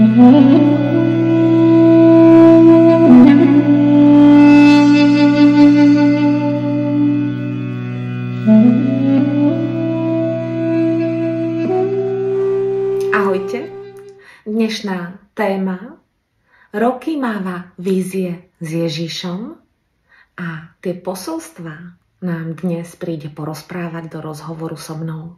Ahojte, dnešná téma: roky máva vízie s Ježišom, a tie posolstvá nám dnes príde porozprávať do rozhovoru so mnou.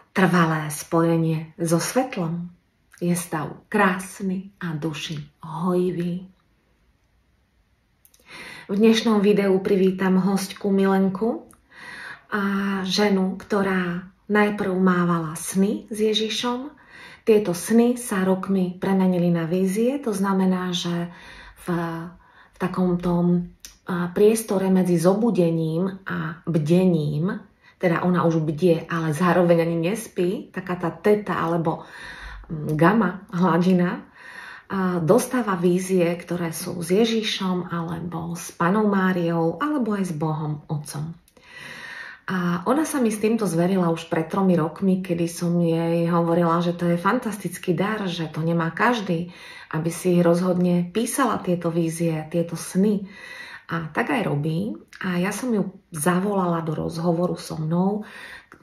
Trvalé spojenie so svetlom je stav krásny a duši hojivý. V dnešnom videu privítam hostku Milenku, a ženu, ktorá najprv mávala sny s Ježišom. Tieto sny sa rokmi premenili na vízie, to znamená, že v takomto priestore medzi zobudením a bdením, teda ona už bdie, ale zároveň ani nespí, taká tá teta alebo gamma hladina, dostáva vízie, ktoré sú s Ježišom alebo s Pannou Máriou alebo aj s Bohom Otcom. A ona sa mi s týmto zverila už pred 3 rokmi, kedy som jej hovorila, že to je fantastický dar, že to nemá každý, aby si rozhodne písala tieto vízie, tieto sny. A tak aj robí. A ja som ju zavolala do rozhovoru so mnou.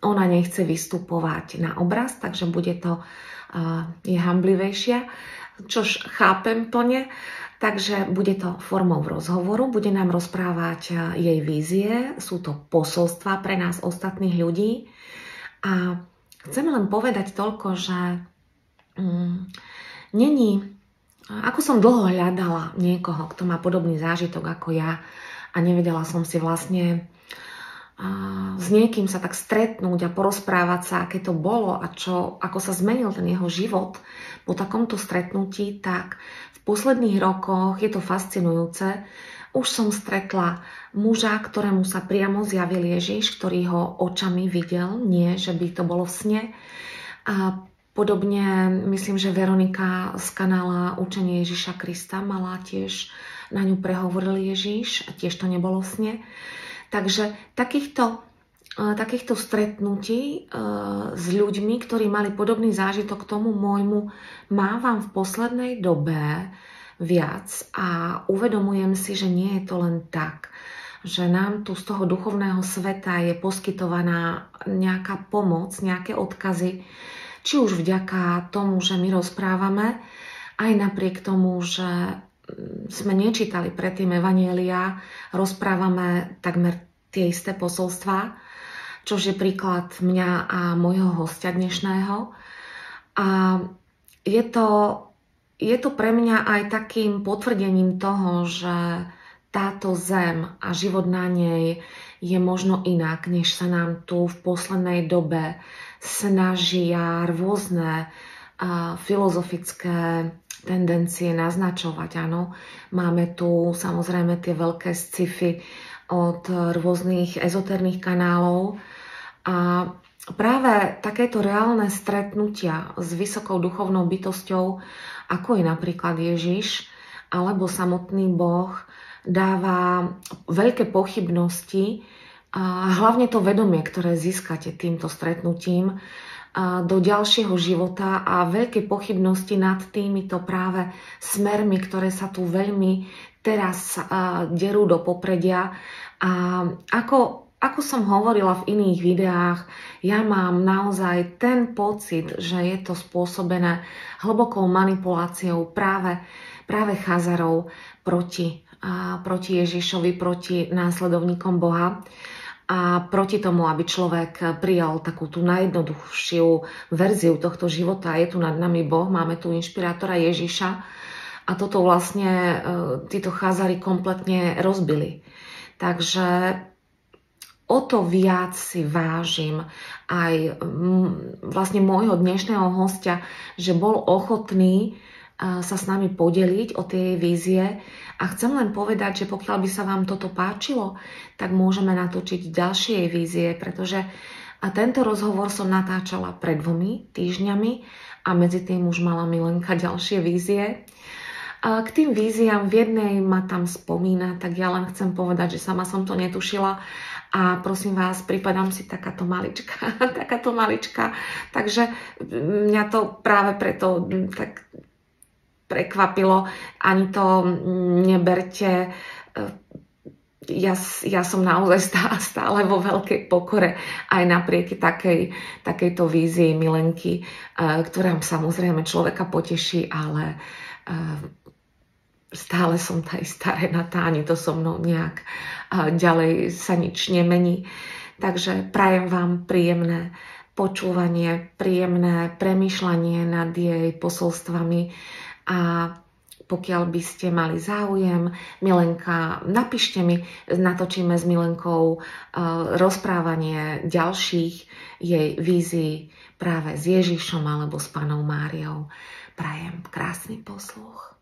Ona nechce vystupovať na obraz, takže bude to je hamblivejšia, čož chápem plne. Takže bude to formou rozhovoru, bude nám rozprávať jej vízie, sú to posolstvá pre nás ostatných ľudí. A chcem len povedať toľko, že ako som dlho hľadala niekoho, kto má podobný zážitok ako ja, a nevedela som si vlastne s niekým sa tak stretnúť a porozprávať sa, aké to bolo a ako sa zmenil ten jeho život po takomto stretnutí, tak v posledných rokoch je to fascinujúce. Už som stretla muža, ktorému sa priamo zjavil Ježiš, ktorý ho očami videl, nie, že by to bolo v sne. A podobne, myslím, že Veronika z kanála Učenie Ježiša Krista mala tiež, na ňu prehovoril Ježiš a tiež to nebolo v sne. Takže takýchto stretnutí s ľuďmi, ktorí mali podobný zážitok k tomu môjmu, mávam v poslednej dobe viac a uvedomujem si, že nie je to len tak, že nám tu z toho duchovného sveta je poskytovaná nejaká pomoc, nejaké odkazy, či už vďaka tomu, že my rozprávame, aj napriek tomu, že sme nečítali predtým evanjelia, rozprávame takmer tie isté posolstvá, čož je príklad mňa a môjho hostia dnešného. A je to pre mňa aj takým potvrdením toho, že táto zem a život na nej je možno inak, než sa nám tu v poslednej dobe snažia rôzne filozofické tendencie naznačovať. Áno. Máme tu samozrejme tie veľké sci-fi od rôznych ezotérnych kanálov. A práve takéto reálne stretnutia s vysokou duchovnou bytosťou, ako je napríklad Ježiš alebo samotný Boh, dáva veľké pochybnosti a hlavne to vedomie, ktoré získate týmto stretnutím do ďalšieho života, a veľké pochybnosti nad týmito práve smermi, ktoré sa tu veľmi teraz derú do popredia. A ako som hovorila v iných videách, ja mám naozaj ten pocit, že je to spôsobené hlbokou manipuláciou práve Chazarov proti Ježišovi, proti následovníkom Boha. A proti tomu, aby človek prijal takú tú najjednoduchšiu verziu tohto života. Je tu nad nami Boh, máme tu inšpirátora Ježiša, a toto vlastne títo Chazari kompletne rozbili. Takže o to viac si vážim aj vlastne môjho dnešného hostia, že bol ochotný sa s nami podeliť o tie vízie. A chcem len povedať, že pokiaľ by sa vám toto páčilo, tak môžeme natočiť ďalšie vízie, pretože tento rozhovor som natáčala pred 2 týždňami a medzi tým už mala Milenka ďalšie vízie. K tým víziám v jednej ma tam spomína, tak ja len chcem povedať, že sama som to netušila, a prosím vás, pripadám si takáto malička, takže mňa to práve preto tak prekvapilo, ani to neberte. Ja som naozaj stále vo veľkej pokore aj napriek takejto vízii milenky, ktorá samozrejme človeka poteší, ale stále som tá istá Renata, ani to so mnou nejak ďalej sa nič nemení. Takže prajem vám príjemné počúvanie, príjemné premýšľanie nad jej posolstvami a pokiaľ by ste mali záujem, Milenka, napíšte mi, natočíme s Milenkou rozprávanie ďalších jej vízií práve s Ježišom alebo s Pannou Máriou. Prajem krásny posluch.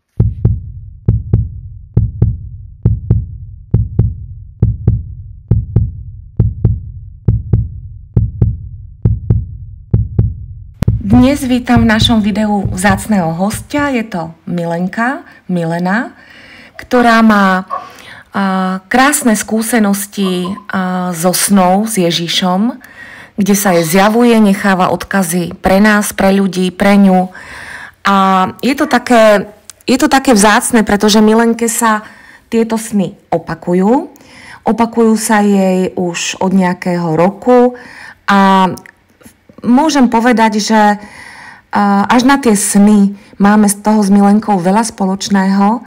Dnes vítam v našom videu vzácneho hostia, je to Milena, ktorá má krásne skúsenosti so snou s Ježišom, kde sa jej zjavuje, necháva odkazy pre nás, pre ľudí, pre ňu. A je to také vzácne, pretože Milenke sa tieto sny opakujú. Opakujú sa jej už od nejakého roku a môžem povedať, že až na tie sny máme z toho s Milenkou veľa spoločného.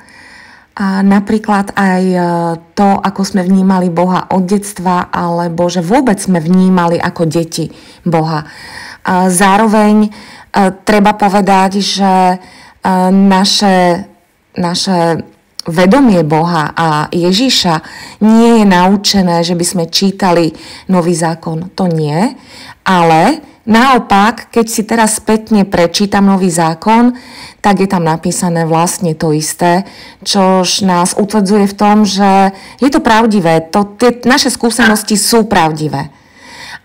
A napríklad aj to, ako sme vnímali Boha od detstva, alebo že vôbec sme vnímali ako deti Boha. A zároveň treba povedať, že naše vedomie Boha a Ježiša nie je naučené, že by sme čítali Nový zákon. To nie, ale naopak, keď si teraz spätne prečítam Nový zákon, tak je tam napísané vlastne to isté, čož nás utvrdzuje v tom, že je to pravdivé. Tie naše skúsenosti sú pravdivé.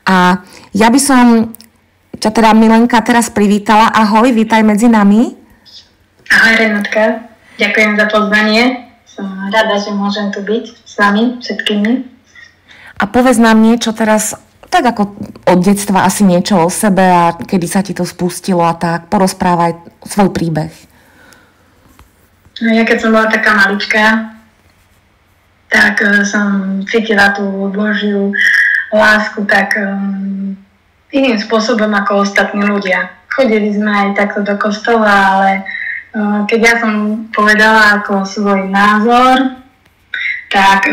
A ja by som ťa teda, Milenka, teraz privítala. Ahoj, vítaj medzi nami. Ahoj, Renatka. Ďakujem za pozvanie. Som rada, že môžem tu byť s vami všetkými. A povedz nám niečo teraz, tak ako od detstva asi niečo o sebe a kedy sa ti to spustilo a tak. Porozprávaj svoj príbeh. Ja keď som bola taká maličká, tak som cítila tú Božiu lásku tak iným spôsobom ako ostatní ľudia. Chodili sme aj takto do kostola, ale keď ja som povedala ako svoj názor, tak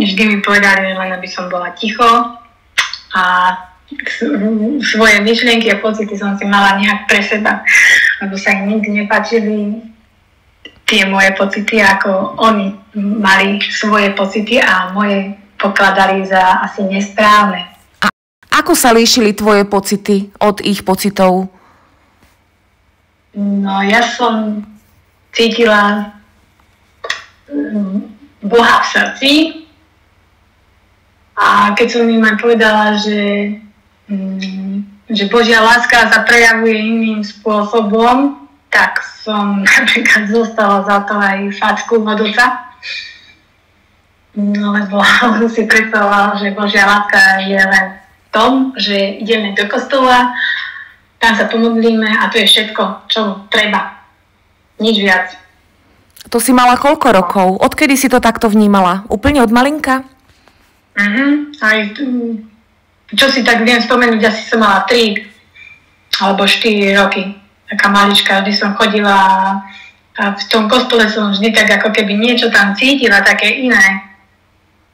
vždy mi povedali, len aby som bola ticho a svoje myšlienky a pocity som si mala nejak pre seba, lebo sa im nikdy nepáčili tie moje pocity, ako oni mali svoje pocity a moje pokladali za asi nesprávne. A ako sa líšili tvoje pocity od ich pocitov? No, ja som cítila Boha v srdci a keď som im aj povedala, že Božia láska sa prejavuje iným spôsobom, tak som napríklad zostala za to aj facku od oca. No, lebo on si predstavoval, že Božia láska je len v tom, že ideme do kostola, tam sa pomodlíme a to je všetko, čo treba. Nič viac. To si mala koľko rokov? Odkedy si to takto vnímala? Úplne od malinka? Aj čo si tak viem spomenúť, asi som mala 3 alebo 4 roky. Taká malička, vždy som chodila a v tom kostole som vždy tak ako keby niečo tam cítila, také iné.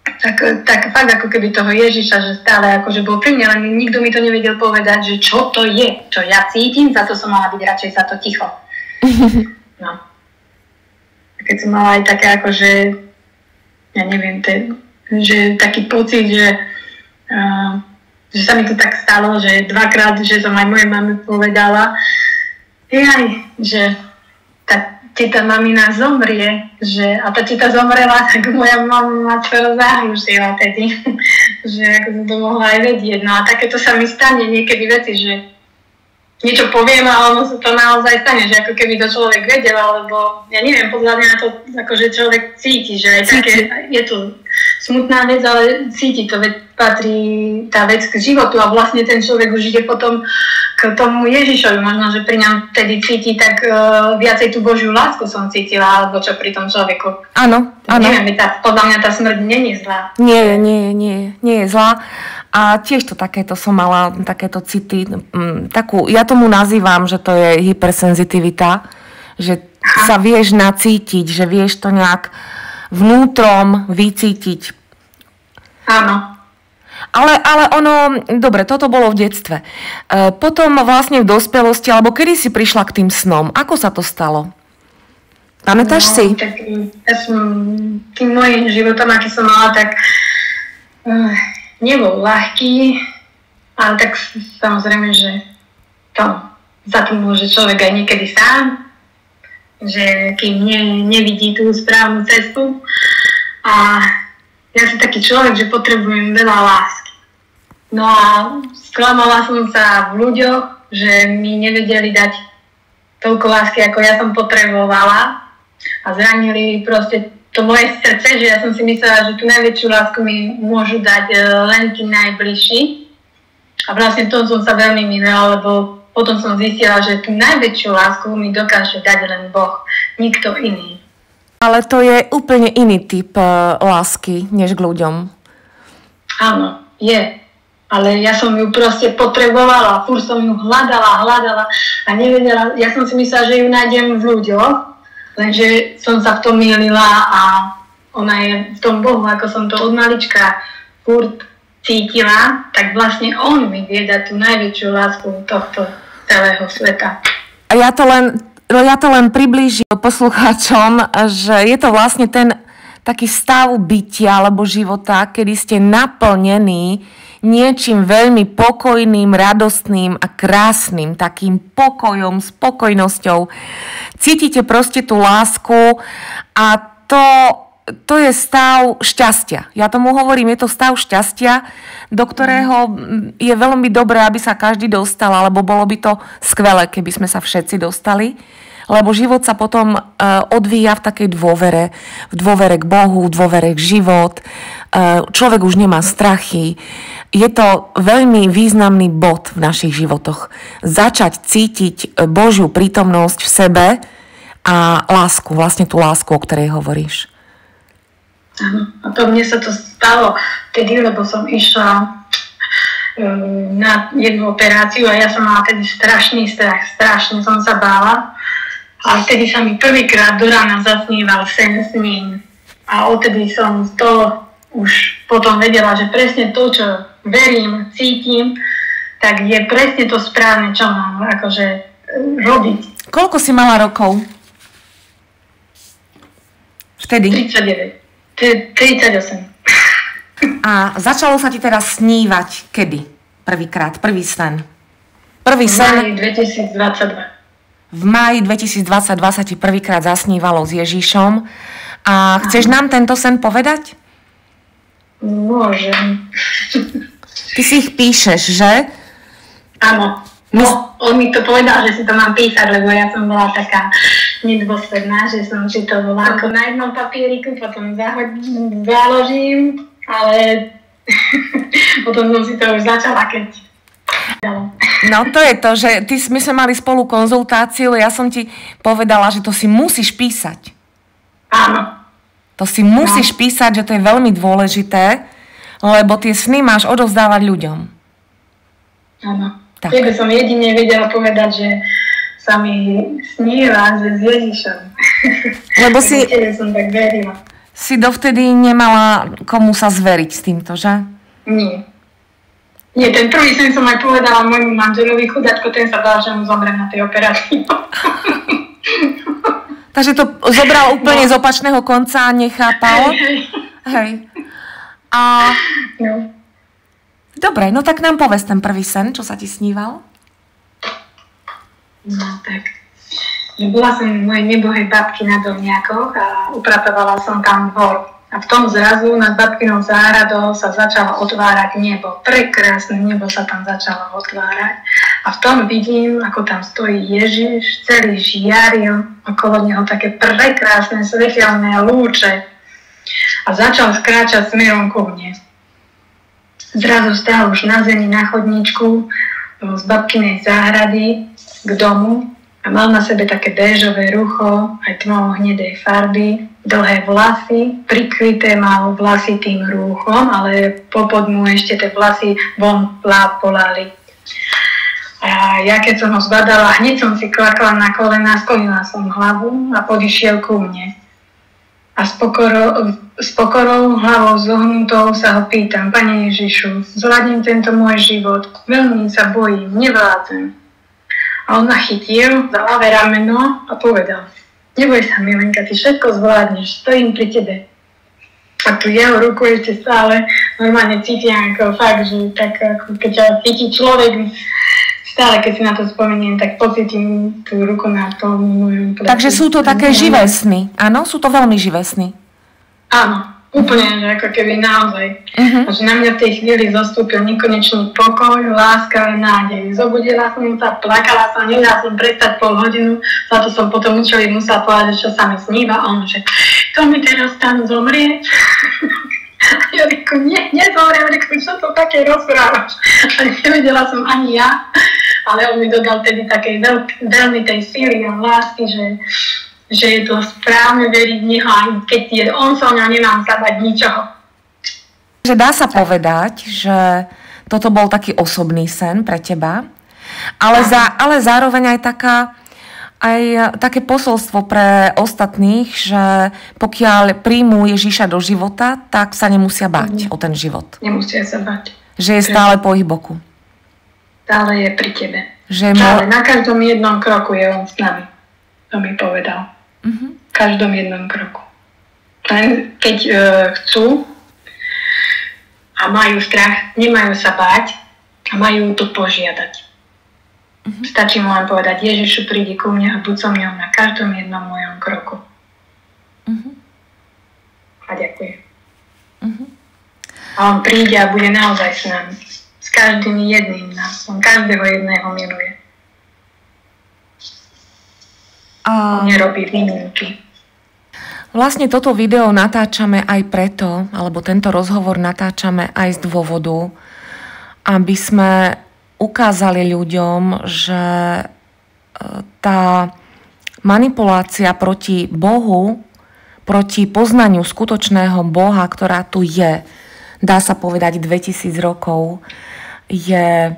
Tak fakt ako keby toho Ježiša, že stále akože bol pri mne, len nikto mi to nevedel povedať, že čo to je, čo ja cítim, za to som mala byť radšej za to ticho. No. Keď som mala aj také akože, ja neviem, že taký pocit, že sa mi to tak stalo, že dvakrát, že som aj mojej mame povedala, že tá teta mamina zomrie, a tá teta zomrela, tak moja mama ma skoro zahrušila tedy, že ako som to mohla aj vedieť. No a takéto sa mi stane niekedy veci, že niečo poviem a ono sa to naozaj stane, že ako keby to človek vedel, alebo ja neviem, podľa mňa to akože človek cíti, že aj také, je to smutná vec, ale cíti to, veď patrí tá vec k životu a vlastne ten človek už ide potom k tomu Ježišovi, možno, že pri ňom vtedy cíti tak viacej tú Božiu lásku som cítila, alebo čo pri tom človeku. Áno, áno. Neviem, podľa mňa tá smrť nie je zlá. Nie je zlá. A tiež to takéto som mala, takéto city, takú, ja tomu nazývam, že to je hypersenzitivita, že sa vieš nacítiť, že vieš to nejak vnútrom vycítiť. Áno. Ale ono, dobre, toto bolo v detstve. Potom vlastne v dospelosti, alebo kedy si prišla k tým snom? Ako sa to stalo? Pamätáš si? Tak, ja som tým môjim životom, aký som mala, tak nebol ľahký, ale tak samozrejme, že to za to môže človek aj niekedy sám, že kým nevidí tú správnu cestu. A ja som taký človek, že potrebujem veľa lásky. No a sklamala som sa v ľuďoch, že mi nevedeli dať toľko lásky, ako ja som potrebovala. A zranili proste to moje srdce, že ja som si myslela, že tú najväčšiu lásku mi môžu dať len tí najbližší. A vlastne tom som sa veľmi mýlila, lebo potom som zistila, že tú najväčšiu lásku mi dokáže dať len Boh, nikto iný. Ale to je úplne iný typ lásky, než k ľuďom. Áno, je. Ale ja som ju proste potrebovala, furt som ju hľadala a nevedela, ja som si myslela, že ju nájdem v ľuďoch, lenže som sa v tom mýlila a ona je v tom Bohu, ako som to od malička furt cítila, tak vlastne on mi vie dať tú najväčšiu lásku tohto celého sveta. A ja to len priblížim poslucháčom, že je to vlastne ten taký stav bytia alebo života, kedy ste naplnení niečím veľmi pokojným, radostným a krásnym, takým pokojom, spokojnosťou. Cítite proste tú lásku a to je stav šťastia. Ja tomu hovorím, je to stav šťastia, do ktorého je veľmi dobré, aby sa každý dostal, alebo bolo by to skvelé, keby sme sa všetci dostali. Lebo život sa potom odvíja v takej dôvere. V dôvere k Bohu, v dôvere k život. Človek už nemá strachy. Je to veľmi významný bod v našich životoch. Začať cítiť Božiu prítomnosť v sebe a lásku, vlastne tú lásku, o ktorej hovoríš. Áno, a to mne sa to stalo vtedy, lebo som išla na jednu operáciu a ja som mala tedy strašný strach, strašne som sa bála. A vtedy sa mi prvýkrát do rána zasníval sen s ním. A odtedy som to už potom vedela, že presne to, čo verím, cítim, tak je presne to správne, čo mám akože robiť. Koľko si mala rokov? Vtedy? 39. 38. A začalo sa ti teraz snívať kedy? Prvýkrát, prvý sen? Prvý sen? 2022. V máji 2022 sa ti prvýkrát zasnívalo s Ježišom. A chceš nám tento sen povedať? Môžem. Ty si ich píšeš, že? Áno. No, on mi to povedal, že si to mám písať, lebo ja som bola taká nedôsledná, že som si to bola ako na jednom papieriku, potom založím, ale potom som si to už začala, keď... No to je to, že my sme mali spolu konzultáciu, ja som ti povedala, že to si musíš písať. Áno. To si musíš písať, že to je veľmi dôležité, lebo tie sny máš odovzdávať ľuďom. Áno. Keby som jedine vedela povedať, že sa mi sníva, že s Ježišom. Lebo som tak verila. Si dovtedy nemala komu sa zveriť s týmto, že? Nie, ten prvý sen som aj povedala môjmu manželovi, chudáčko, ten sa bál, že mu zomrem na tej operácii. Takže to zobral úplne z opačného konca a nechápal. Hej. A... No. Dobre, no tak nám povedz ten prvý sen, čo sa ti sníval. No tak, že bola som mojej nebohej babky na Dolniakoch a upratovala som tam dvor. A v tom zrazu nad babkinou záhradou sa začalo otvárať nebo. Prekrásne nebo sa tam začalo otvárať. A A v tom vidím, ako tam stojí Ježiš, celý žiaril, okolo neho také prekrásne svetelné lúče. A začal skráčať smerom ku mne. Zrazu stál už na zemi na chodníčku z babkinej záhrady k domu a mal na sebe také béžové rucho, aj tmavo hnedej farby, dlhé vlasy, prikryté mal vlasy tým rúchom, ale popod mu ešte tie vlasy von polali. A ja keď som ho zbadala, hneď som si klakla na kolena, sklonila som hlavu a podišiel ku mne. A s pokorou hlavou zohnutou sa ho pýtam: Pane Ježišu, zvládnem tento môj život, veľmi sa bojím, nevládzem. A on ma chytil za ľavé rameno a povedal: Neboj sa, Milenka, ty všetko zvládneš, stojím pri tebe. A tu jeho ruku ešte stále normálne cítim ako fakt, že tak ako keď ťa chytí človek, stále keď si na to spomeniem, tak pocítim tú ruku na tom mojom pleci. Takže sú to také živé sny, áno? Sú to veľmi živé sny. Áno, úplne, že ako keby naozaj. A že na mňa v tej chvíli zostúpil nekonečný pokoj, láska a nádej. Zobudila som sa, plakala som, nedala som prestať pol hodinu, za to som potom učili musela povedať, čo sa mi sníva. A on, že to mi teraz tam zomrie. Ja reku, nezomriem, reku, čo to také rozprávaš? A nevedela som ani ja, ale on mi dodal tedy takej veľmi tej síly a lásky, že je to správne veriť v neho, aj keď je on sa mňa, nemám sa bať ničoho. Že dá sa povedať, že toto bol taký osobný sen pre teba, ale zároveň aj také posolstvo pre ostatných, že pokiaľ príjmú Ježiša do života, tak sa nemusia báť o ten život. Nemusia sa báť. Že je stále po ich boku. Stále je pri tebe. Stále na každom jednom kroku je on s nami. To mi povedal. V každom jednom kroku. Len keď chcú a majú strach, nemajú sa báť a majú to požiadať. Stačí mu len povedať: Ježišu, prídi ku mne a buď so mňou na každom jednom mojom kroku. A ďakujem. A on príde a bude naozaj s nami. S každým jedným nás. On každého jedného miluje. On nerobí výnimky. Vlastne toto video natáčame aj preto, alebo tento rozhovor natáčame aj z dôvodu, aby sme ukázali ľuďom, že tá manipulácia proti Bohu, proti poznaniu skutočného Boha, ktorá tu je, dá sa povedať 2000 rokov, je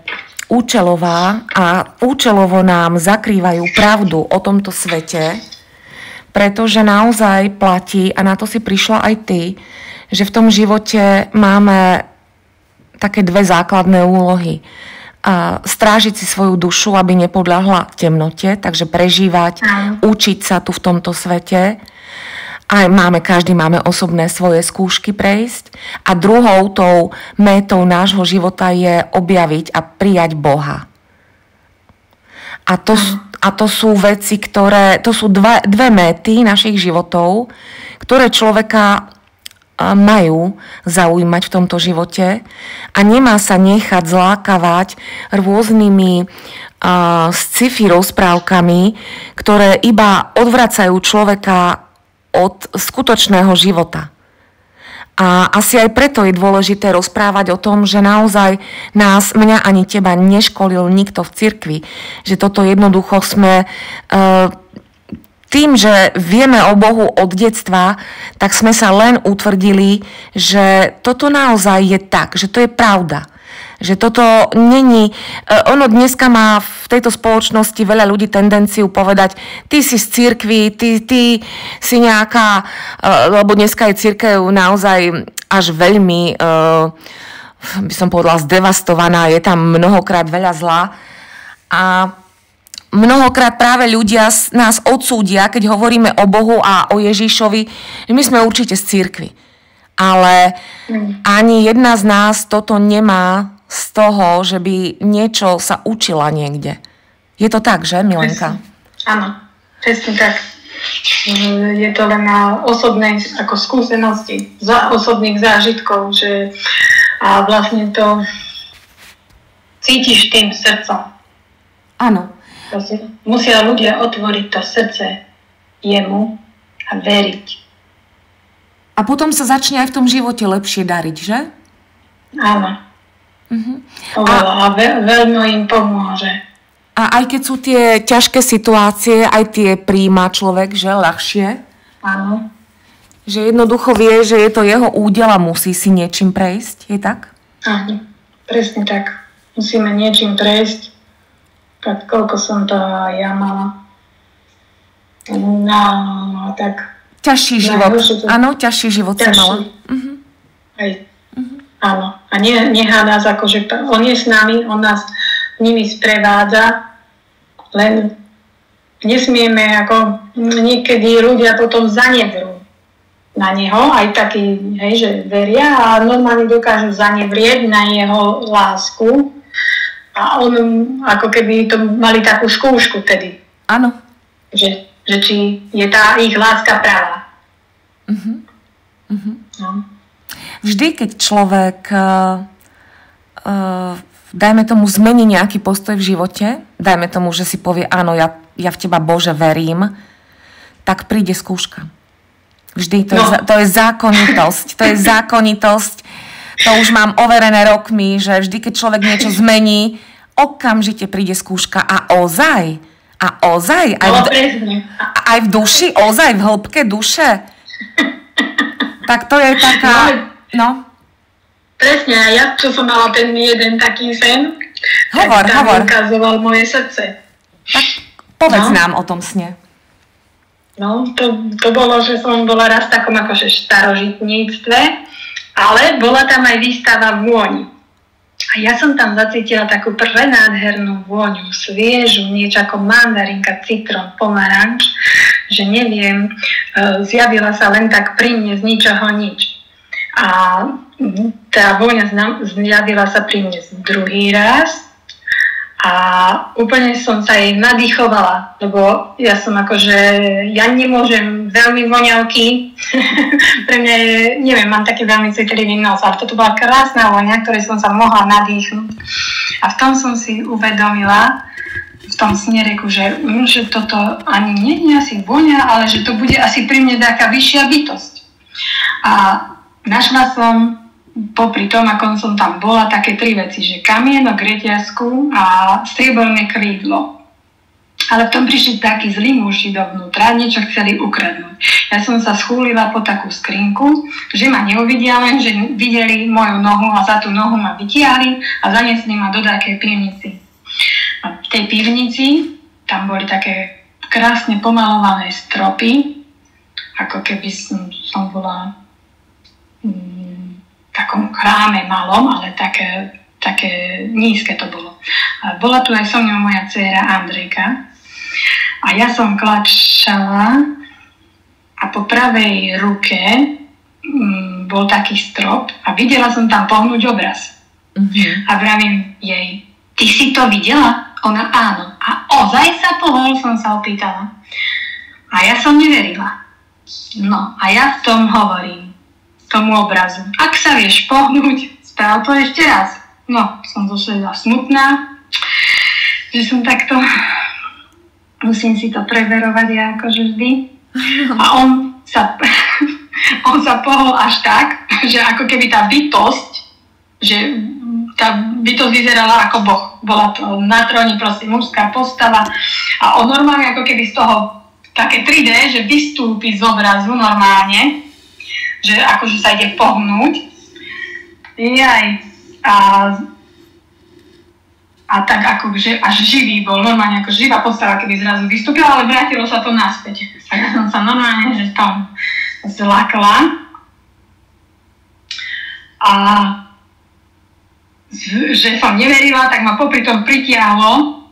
účelová a účelovo nám zakrývajú pravdu o tomto svete, pretože naozaj platí, a na to si prišla aj ty, že v tom živote máme také dve základné úlohy. Strážiť si svoju dušu, aby nepodľahla temnote, takže prežívať, učiť sa tu v tomto svete. Každý máme osobné svoje skúšky prejsť. A druhou tou métou nášho života je objaviť a prijať Boha. A to sú veci, to sú dve méty našich životov, ktoré človeka majú zaujímať v tomto živote a nemá sa nechať zlákavať rôznymi sci-fi rozprávkami, ktoré iba odvracajú človeka od skutočného života. A asi aj preto je dôležité rozprávať o tom, že naozaj mňa ani teba neškolil nikto v cirkvi. Že toto jednoducho sme tým, že vieme o Bohu od detstva, tak sme sa len utvrdili, že toto naozaj je tak, že to je pravda. Že toto není... Ono dneska má v tejto spoločnosti veľa ľudí tendenciu povedať: ty si z cirkvi, ty si nejaká... Lebo dneska je cirkev naozaj až veľmi, by som povedala, zdevastovaná. Je tam mnohokrát veľa zla. A mnohokrát práve ľudia nás odsúdia, keď hovoríme o Bohu a o Ježišovi, že my sme určite z cirkvi. Ale ani jedna z nás toto nemá z toho, že by niečo sa učila niekde. Je to tak, že, Milenka? Áno, presne tak. Je to len na osobnej ako skúsenosti, osobných zážitkov, že a vlastne to cítiš tým srdcom. Áno. Musia ľudia otvoriť to srdce jemu a veriť. A potom sa začne aj v tom živote lepšie dariť, že? Áno. A veľmi im pomôže. A aj keď sú tie ťažké situácie, aj tie prijíma človek, že ľahšie? Áno. Že jednoducho vie, že je to jeho údel a musí si niečím prejsť, je tak? Áno, presne tak. Musíme niečím prejsť. Tak koľko som to ja mala. No, tak... Ťažší život. Áno, ťažší život si mala. Aj. Áno. A nechá nás akože... On je s nami, on nás nimi sprevádza, len nesmieme ako... Niekedy ľudia potom zanevrú na neho, aj takí, hej, že veria a normálne dokážu zanevrieť na jeho lásku. A on ako keby to mali takú skúšku tedy. Áno. Že či je tá ich láska pravá. No. Vždy, keď človek dajme tomu zmení nejaký postoj v živote, dajme tomu, že si povie áno, ja v teba Bože verím, tak príde skúška. Vždy, to je zákonitosť. To je zákonitosť. To už mám overené rokmi, že vždy, keď človek niečo zmení, okamžite príde skúška a ozaj, aj v duši, ozaj v hĺbke duše. Tak to je taká, no. Presne, ja čo som mala ten jeden taký sen, hovor. ukazoval moje srdce. Tak povedz nám o tom sne. No, to bolo, že som bola raz v takom akože starožitníctve, ale bola tam aj výstava vôni. A ja som tam zacítila takú prenádhernú vôňu, sviežu, niečo ako mandarinka, citrón, pomaranč, že neviem, zjavila sa len tak pri mne z ničoho nič. A tá vôňa zjavila sa pri mne druhý raz a úplne som sa jej nadýchovala, lebo ja som akože, ja nemôžem veľmi voňavky, pre mňa je, neviem, mám taký veľmi citlivý nos, ale toto bola krásna voňa, ktorej som sa mohla nadýchnuť. A v tom som si uvedomila, v tom snereku, že toto ani nie je asi voňa, ale že to bude asi pri mne taká vyššia bytosť. A našla som popri tom, ako som tam bola, také 3 veci, že kamienok, reťazku a strieborné krídlo. Ale v tom prišli takí zlí muži dovnútra, niečo chceli ukradnúť. Ja som sa schúlila po takú skrinku, že ma neuvidia, len že videli moju nohu a za tú nohu ma vytiahli a zaniesli ma do takej pivnici. A v tej pivnici tam boli také krásne pomalované stropy, ako keby som bola v takom chráme malom, ale také nízke to bolo. A bola tu aj so mnou moja dcéra Andrejka a ja som klačala a po pravej ruke bol taký strop a videla som tam pohnúť obraz. A vravím jej, ty si to videla? Ona áno. A ozaj sa pohol, som sa opýtala. A ja som neverila. No a ja v tom hovorím tomu obrazu. Ak sa vieš pohnúť, sprav to ešte raz. No, som došla smutná, že som takto, musím si to preverovať ja akože vždy. A on sa pohol až tak, že ako keby tá bytosť, že tá bytosť vyzerala ako Boh. Bola to na tróni proste mužská postava a on normálne ako keby z toho také 3D, že vystúpi z obrazu normálne, že akože sa ide pohnúť. A tak akože až živý bol, normálne ako živá postava, keby zrazu vystúpila, ale vrátilo sa to naspäť. A ja som sa normálne, že tam zlakla. A že som neverila, tak ma popri tom pritiahlo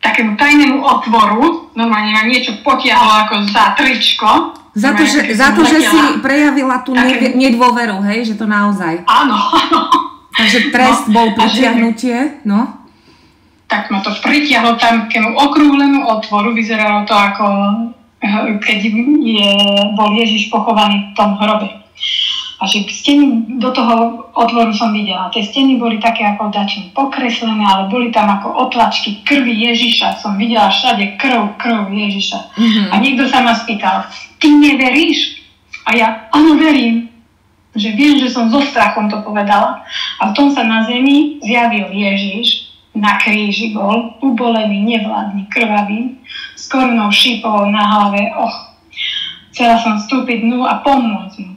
takému tajnému otvoru, normálne ma niečo potiahlo ako za tričko. Za to, že si prejavila tú nedôveru, hej, že to naozaj. Áno. Takže trest bol pritiahnutie, no. Tak ma to pritiahlo tam k okrúhlemu otvoru, vyzeralo to ako keď bol Ježiš pochovaný v tom hrobe. A A že steny do toho otvoru som videla. Tie steny boli také ako dačím pokreslené, ale boli tam ako otlačky krvi Ježiša. Som videla všade krv Ježiša. A niekto sa ma spýtal, ty neveríš? A ja, áno, verím. Že viem, že som so strachom to povedala. A v tom sa na zemi zjavil Ježiš. Na kríži bol, ubolený, nevládny, krvavý, s korunou šípovou na hlave. Chcela som vstúpiť dnu a pomôcť mu.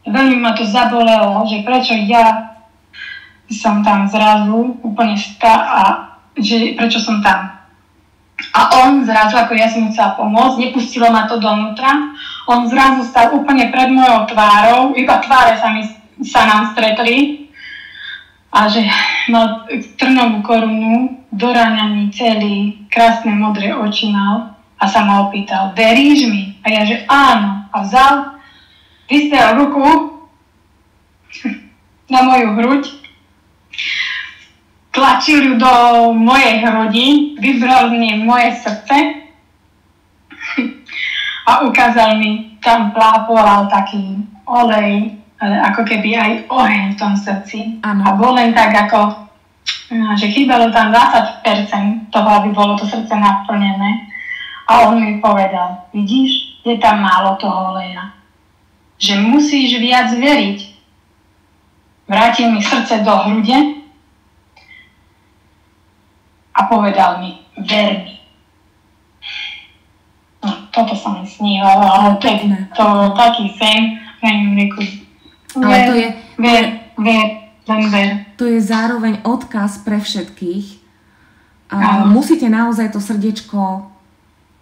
Veľmi ma to zabolelo, že prečo ja som tam zrazu úplne že prečo som tam. A on zrazu, ako ja som mu chcela pomôcť, nepustilo ma to donútra, on zrazu stal úplne pred mojou tvárou, iba tváre sa nám stretli a že mal trnovú korunu, doráňaný celý, krásne modré oči mal a sa ma opýtal, veríš mi? A ja, že áno. A vzal, vystrel ruku na moju hruď, tlačil ju do mojej hrudi, vybral z nej moje srdce a ukázal mi, tam plápoval taký olej, ako keby aj oheň v tom srdci. Ano. A bol len tak ako, že chýbalo tam 20% toho, aby bolo to srdce naplnené. A on mi povedal, vidíš, je tam málo toho oleja. Že musíš viac veriť. Vrátil mi srdce do hrude a povedal mi, ver mi. No, toto sa mi snívalo, ale to bol taký sen, ale to je, ver. To je zároveň odkaz pre všetkých. Musíte naozaj to srdiečko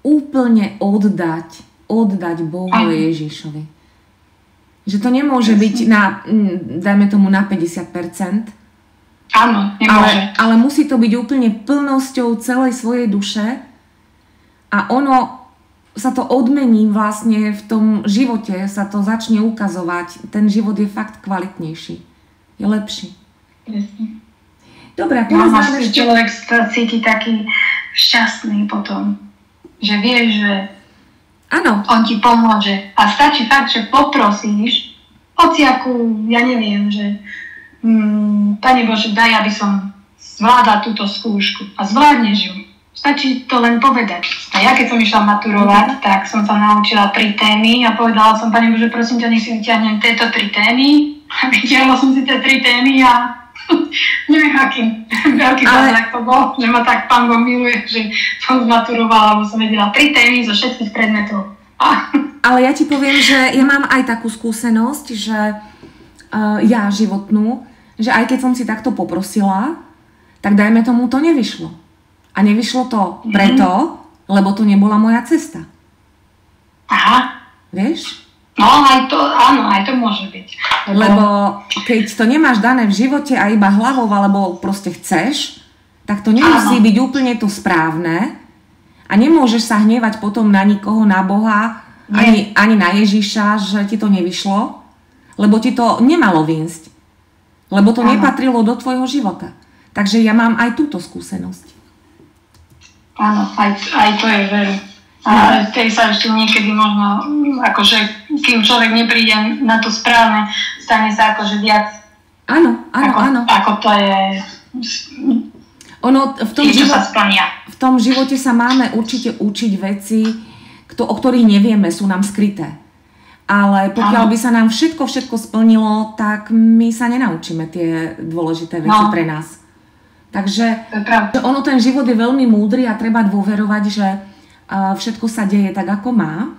úplne oddať Bohu Ježišovi. Že to nemôže byť dajme tomu na 50%. Áno, nemôže. Ale musí to byť úplne plnosťou celej svojej duše a ono sa to odmení vlastne v tom živote, sa to začne ukazovať. Ten život je fakt kvalitnejší. Je lepší. Presne. Dobre, človek sa cíti taký šťastný potom. Že vieš, že áno. On ti pomôže. A stačí fakt, že poprosíš, hociakú, ja neviem, že Pane Bože, daj, aby som zvládla túto skúšku. A zvládneš ju. Stačí to len povedať. A ja keď som išla maturovať, tak som sa naučila 3 témy a povedala som, Pane Bože, prosím ťa, nech si vyťahnem tieto 3 témy. A vyťahla som si tie 3 témy a neviem, aký veľký zázrak to bol, že ma tak Pán Boh miluje, že som zmaturovala, lebo som vedela 3 témy zo všetkých predmetov. Ale ja ti poviem, že ja mám aj takú skúsenosť, že ja životnú, že aj keď som si takto poprosila, tak dajme tomu to nevyšlo. A nevyšlo to preto, lebo to nebola moja cesta. Aha. Vieš? No, aj to môže byť. Lebo keď to nemáš dané v živote a iba hlavou, alebo proste chceš, tak to nemusí byť úplne to správne a nemôžeš sa hnevať potom na nikoho, na Boha, ani na Ježiša, že ti to nevyšlo, lebo ti to nemalo výjsť. Lebo to nepatrilo do tvojho života. Takže ja mám aj túto skúsenosť. Áno, aj to je veru. A tej sa ešte niekedy možno, akože kým človek nepríde na to správne, stane sa akože viac. Áno. Ako to je, ono, v tom živote sa máme určite učiť veci, o ktorých nevieme, sú nám skryté. Ale pokiaľ by sa nám všetko splnilo, tak my sa nenaučíme tie dôležité veci pre nás. Takže ono, ten život je veľmi múdry a treba dôverovať, že všetko sa deje tak, ako má.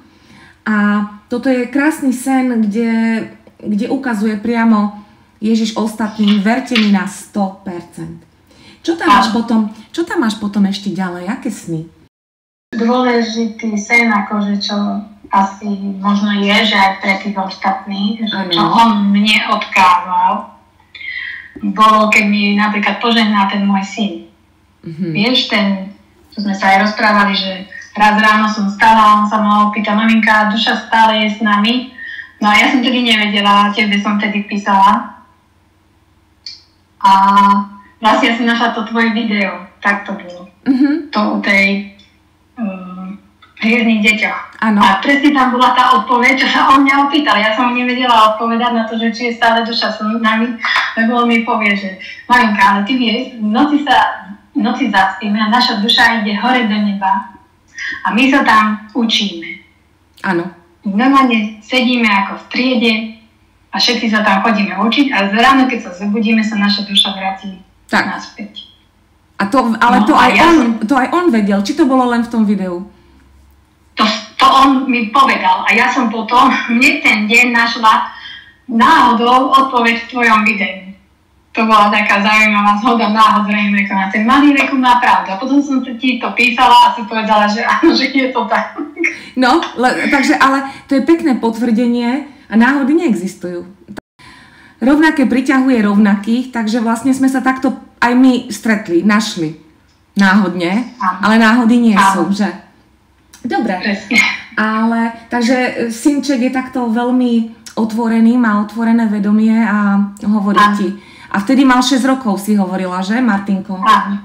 A toto je krásny sen, kde ukazuje priamo Ježiš ostatným, verte mi na 100%. Čo tam máš potom ešte ďalej? Aké sny? Dôležitý sen, akože čo asi možno je, že aj pre tých ostatných, že čo on mne odkázal, bolo, keď mi napríklad požehná ten môj syn. Vieš, čo sme sa aj rozprávali, že raz ráno som stala a on sa ma opýta, maminka, duša stále je s nami? No a ja som tedy nevedela, tebe som tedy písala. A vlastne ja som našla to tvoje video, tak to bolo. To o tej Hvieznych deťoch. Áno. A presne tam bola tá odpoveď, čo sa on mňa opýtal. Ja som mu nevedela odpovedať na to, že či je stále duša s nami, lebo on mi povie, že Marinka, ale ty vieš, v noci zaspíme a naša duša ide hore do neba a my sa tam učíme. Áno. Normálne sedíme ako v triede a všetci sa tam chodíme učiť a ráno, keď sa zobudíme, sa naša duša vráti naspäť. A to aj on vedel, či to bolo len v tom videu? To on mi povedal a ja som potom mne ten deň našla náhodou odpoveď v tvojom videu. To bola taká zaujímavá zhoda náhod, zrejme, na ten malý veku má pravdu. A potom som ti to písala a si povedala, že áno, že je to tak. No, takže ale to je pekné potvrdenie a náhody neexistujú. Rovnaké priťahuje rovnakých, takže vlastne sme sa takto aj my stretli, našli. Náhodne, ale náhody nie sú, že? Dobre, ale takže synček je takto veľmi otvorený, má otvorené vedomie a hovorí ti. A vtedy mal 6 rokov, si hovorila, že, Martinko? Áno.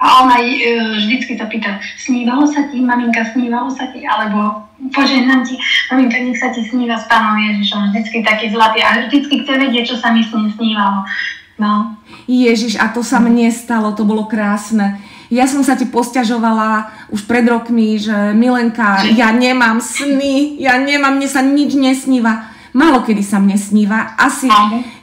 A ona vždycky sa pýta, snívalo sa ti, maminka, snívalo sa ti, alebo požehnám ti, maminka, nech sa ti sníva s Pánom Ježišom, vždycky taký zlatý a vždycky chce vedieť, čo sa mi snívalo. No. Ježiš, a to sa mne stalo, to bolo krásne. Ja som sa ti posťažovala už pred rokmi, že Milenka, ja nemám sny, mne sa nič nesníva. Málo kedy sa mne sníva. Asi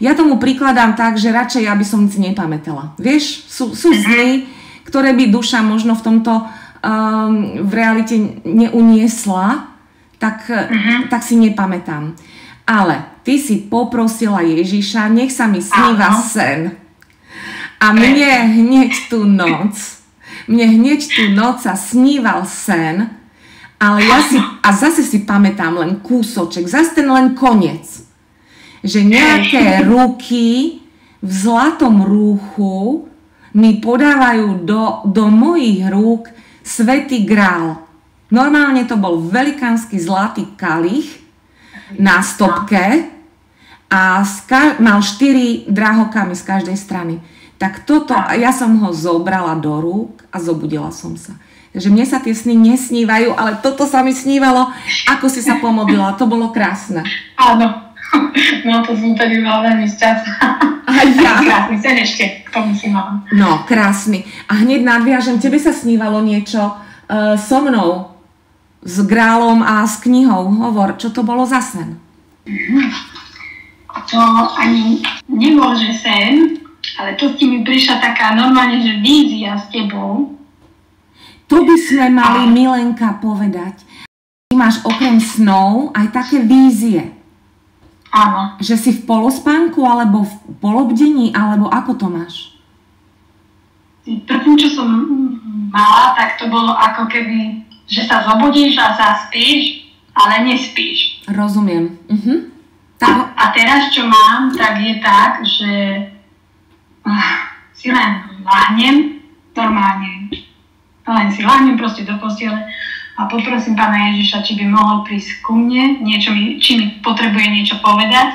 ja tomu prikladám tak, že radšej aby som si nepamätala. Vieš, sú sny, ktoré by duša možno v tomto v realite neuniesla, tak si nepamätám. Ale ty si poprosila Ježiša, nech sa mi sníva sen. A mne hneď tú noc sa sníval sen, ale a zase si pamätám len kúsoček, zase ten len koniec. Že nejaké ruky v zlatom rúchu mi podávajú do mojich rúk svätý grál. Normálne to bol velikánsky zlatý kalich na stopke a mal 4 drahokamy z každej strany. Tak toto, ja som ho zobrala do rúk a zobudila som sa. Takže mne sa tie sny nesnívajú, ale toto sa mi snívalo, ako si sa pomodlila. To bolo krásne. Áno, no to som tedy mala veľmi šťastná. A ja. Krásny sen ešte, k tomu si mala. No, krásny. A hneď nadviažem, tebe sa snívalo niečo so mnou, s grálom a s knihou. Hovor, čo to bolo za sen? To ani nemôže sen, ale to ti mi prišla taká normálne, že vízia s tebou. To by sme mali, Milenka, povedať. Ty máš okrem snov aj také vízie. Áno. Že si v polospánku, alebo v polobdení, alebo ako to máš? Prvým, čo som mala, tak to bolo ako keby, že sa zobudíš a zaspíš, ale nespíš. Rozumiem. A teraz, čo mám, tak je tak, že si len láhnem, normálne, len si láhnem proste do postele a poprosím Pána Ježiša, či by mohol prísť ku mne, či mi potrebuje niečo povedať,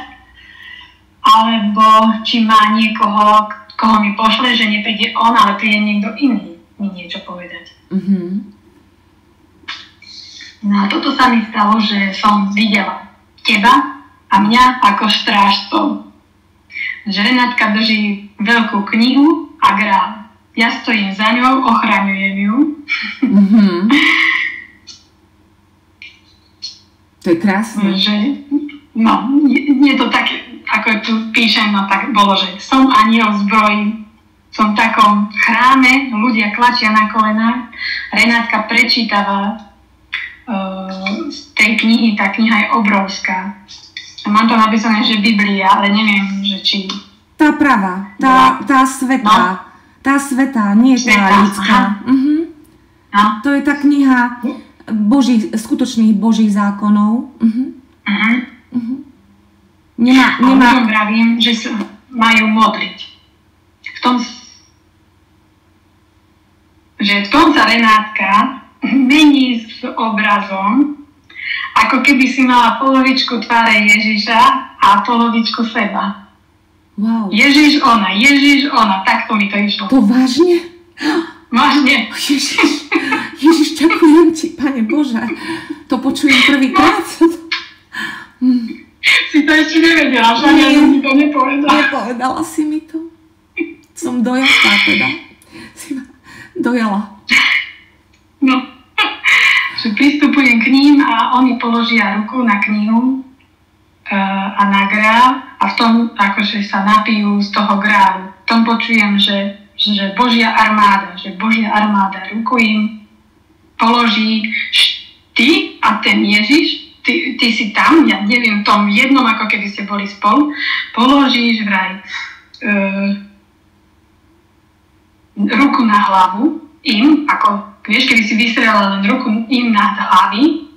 alebo či má niekoho, koho mi pošle, že nepríde on, ale príde niekto iný mi niečo povedať. No a toto sa mi stalo, že som videla teba a mňa ako strážcov. Že Renátka drží veľkú knihu a grál. Ja stojím za ňou, ochraňujem ju. To je krásne. Je to také, ako tu píšem, no tak bolo, že som aniel zbrojí, som v takom chráme, ľudia klačia na kolenách, Renátka prečítava z tej knihy, tá kniha je obrovská. A mám to napísané, že Biblia, ale neviem, že či... Tá pravá, tá svätá, tá svätá, nie tá ľudská. To je tá kniha skutočných Božích zákonov. Nemá... A vravím, že sa majú modliť. Že v tom sa Renátka mení s obrazom, ako keby si mala polovičku tváre Ježiša a polovičku seba. Wow. Ježiš, ona, takto mi to išlo. To vážne? Vážne. Ježiš, ďakujem ti, Pane Bože, to počujem prvýkrát. Si to ešte nevedela, že ja som ti to nepovedala. Nepovedala si mi to. Som dojatá teda. Si ma dojala. No, že pristupujem k ním a oni položia ruku na knihu a na grál a v tom akože sa napijú z toho grálu. V tom počujem, že Božia armáda ruku im položí ty a ten Ježiš, ty si tam, ja neviem, v tom jednom, ako keby ste boli spolu, položíš vraj ruku na hlavu im, ako vieš, keby si vystrelala len ruku im na hlavy.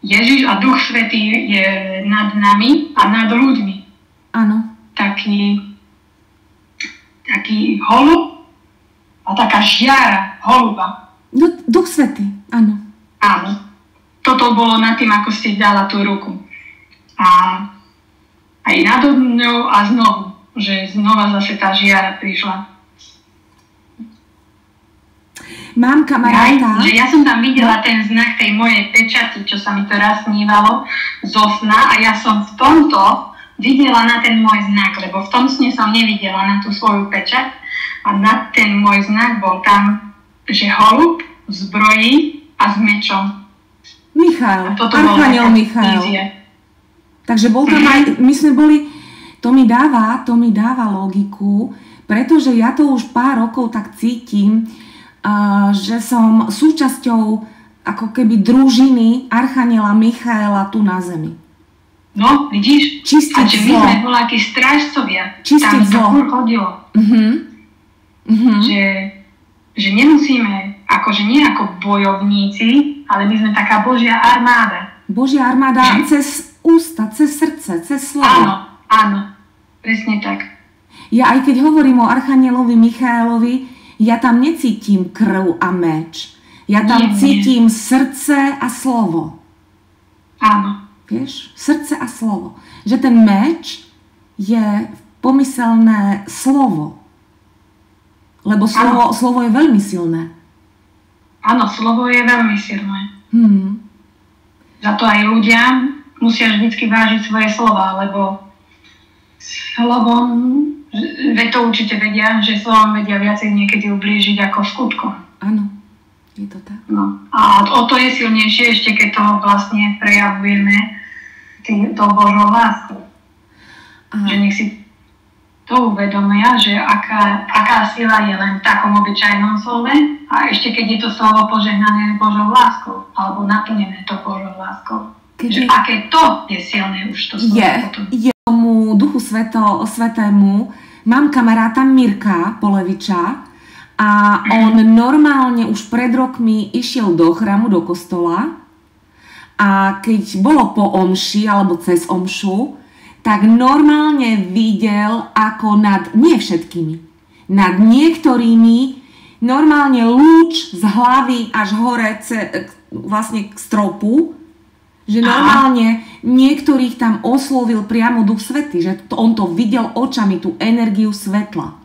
Ježiš a Duch Svätý je nad nami a nad ľuďmi. Áno. Taký holub a taká žiara holuba. Duch Svätý, áno. Áno. Toto bolo nad tým, ako si dala tú ruku. A aj nado mňou a znovu, že znova zase tá žiara prišla. Mám kamaráta. Že ja som tam videla ten znak tej mojej pečati, čo sa mi to raz snívalo zo sna a ja som v tomto videla na ten môj znak, lebo v tom sne som nevidela na tú svoju pečať a na ten môj znak bol tam, že holub v zbroji a s mečom. Michal, Archaniel Michal. Takže bol tam aj, my sme boli, to mi dáva logiku, pretože ja to už pár rokov tak cítim, že som súčasťou ako keby družiny Archaniela Michaela tu na zemi. No, vidíš? Čistiť a že my sme boli akí strážcovia. Čistiť tam to furt chodilo. Že nemusíme, akože nie ako bojovníci, ale my sme taká Božia armáda. Božia armáda cez ústa, cez srdce, cez slovo. Áno, presne tak. Ja aj keď hovorím o Archanielovi Michaelovi, ja tam necítim krv a meč. Ja tam cítim srdce a slovo. Áno. Vieš? Srdce a slovo. Že ten meč je pomyselné slovo. Lebo slovo je veľmi silné. Áno, slovo je veľmi silné. Za to aj ľudia musia vždycky vážiť svoje slova, lebo slovom, to určite vedia, že slovom vedia viacej niekedy ublížiť ako skutkom. Áno, je to tak. No. A o to je silnejšie, ešte keď to vlastne prejavujeme tou Božou láskou. Že nech si to uvedomia, že aká sila je len v takom obyčajnom slove a ešte keď je to slovo požehnané Božou láskou alebo naplnené to Božou láskou. Že aké to je silné už to slovo potom. Je tomu Duchu Svätému. Mám kamaráta Mirka Poleviča a on normálne už pred rokmi išiel do chrámu, do kostola a keď bolo po omši alebo cez omšu, tak normálne videl, ako nie všetkými, nad niektorými normálne lúč z hlavy až hore vlastne k stropu, že normálne niektorých tam oslovil priamo Duch Svätý, že on to videl očami, tú energiu svetla.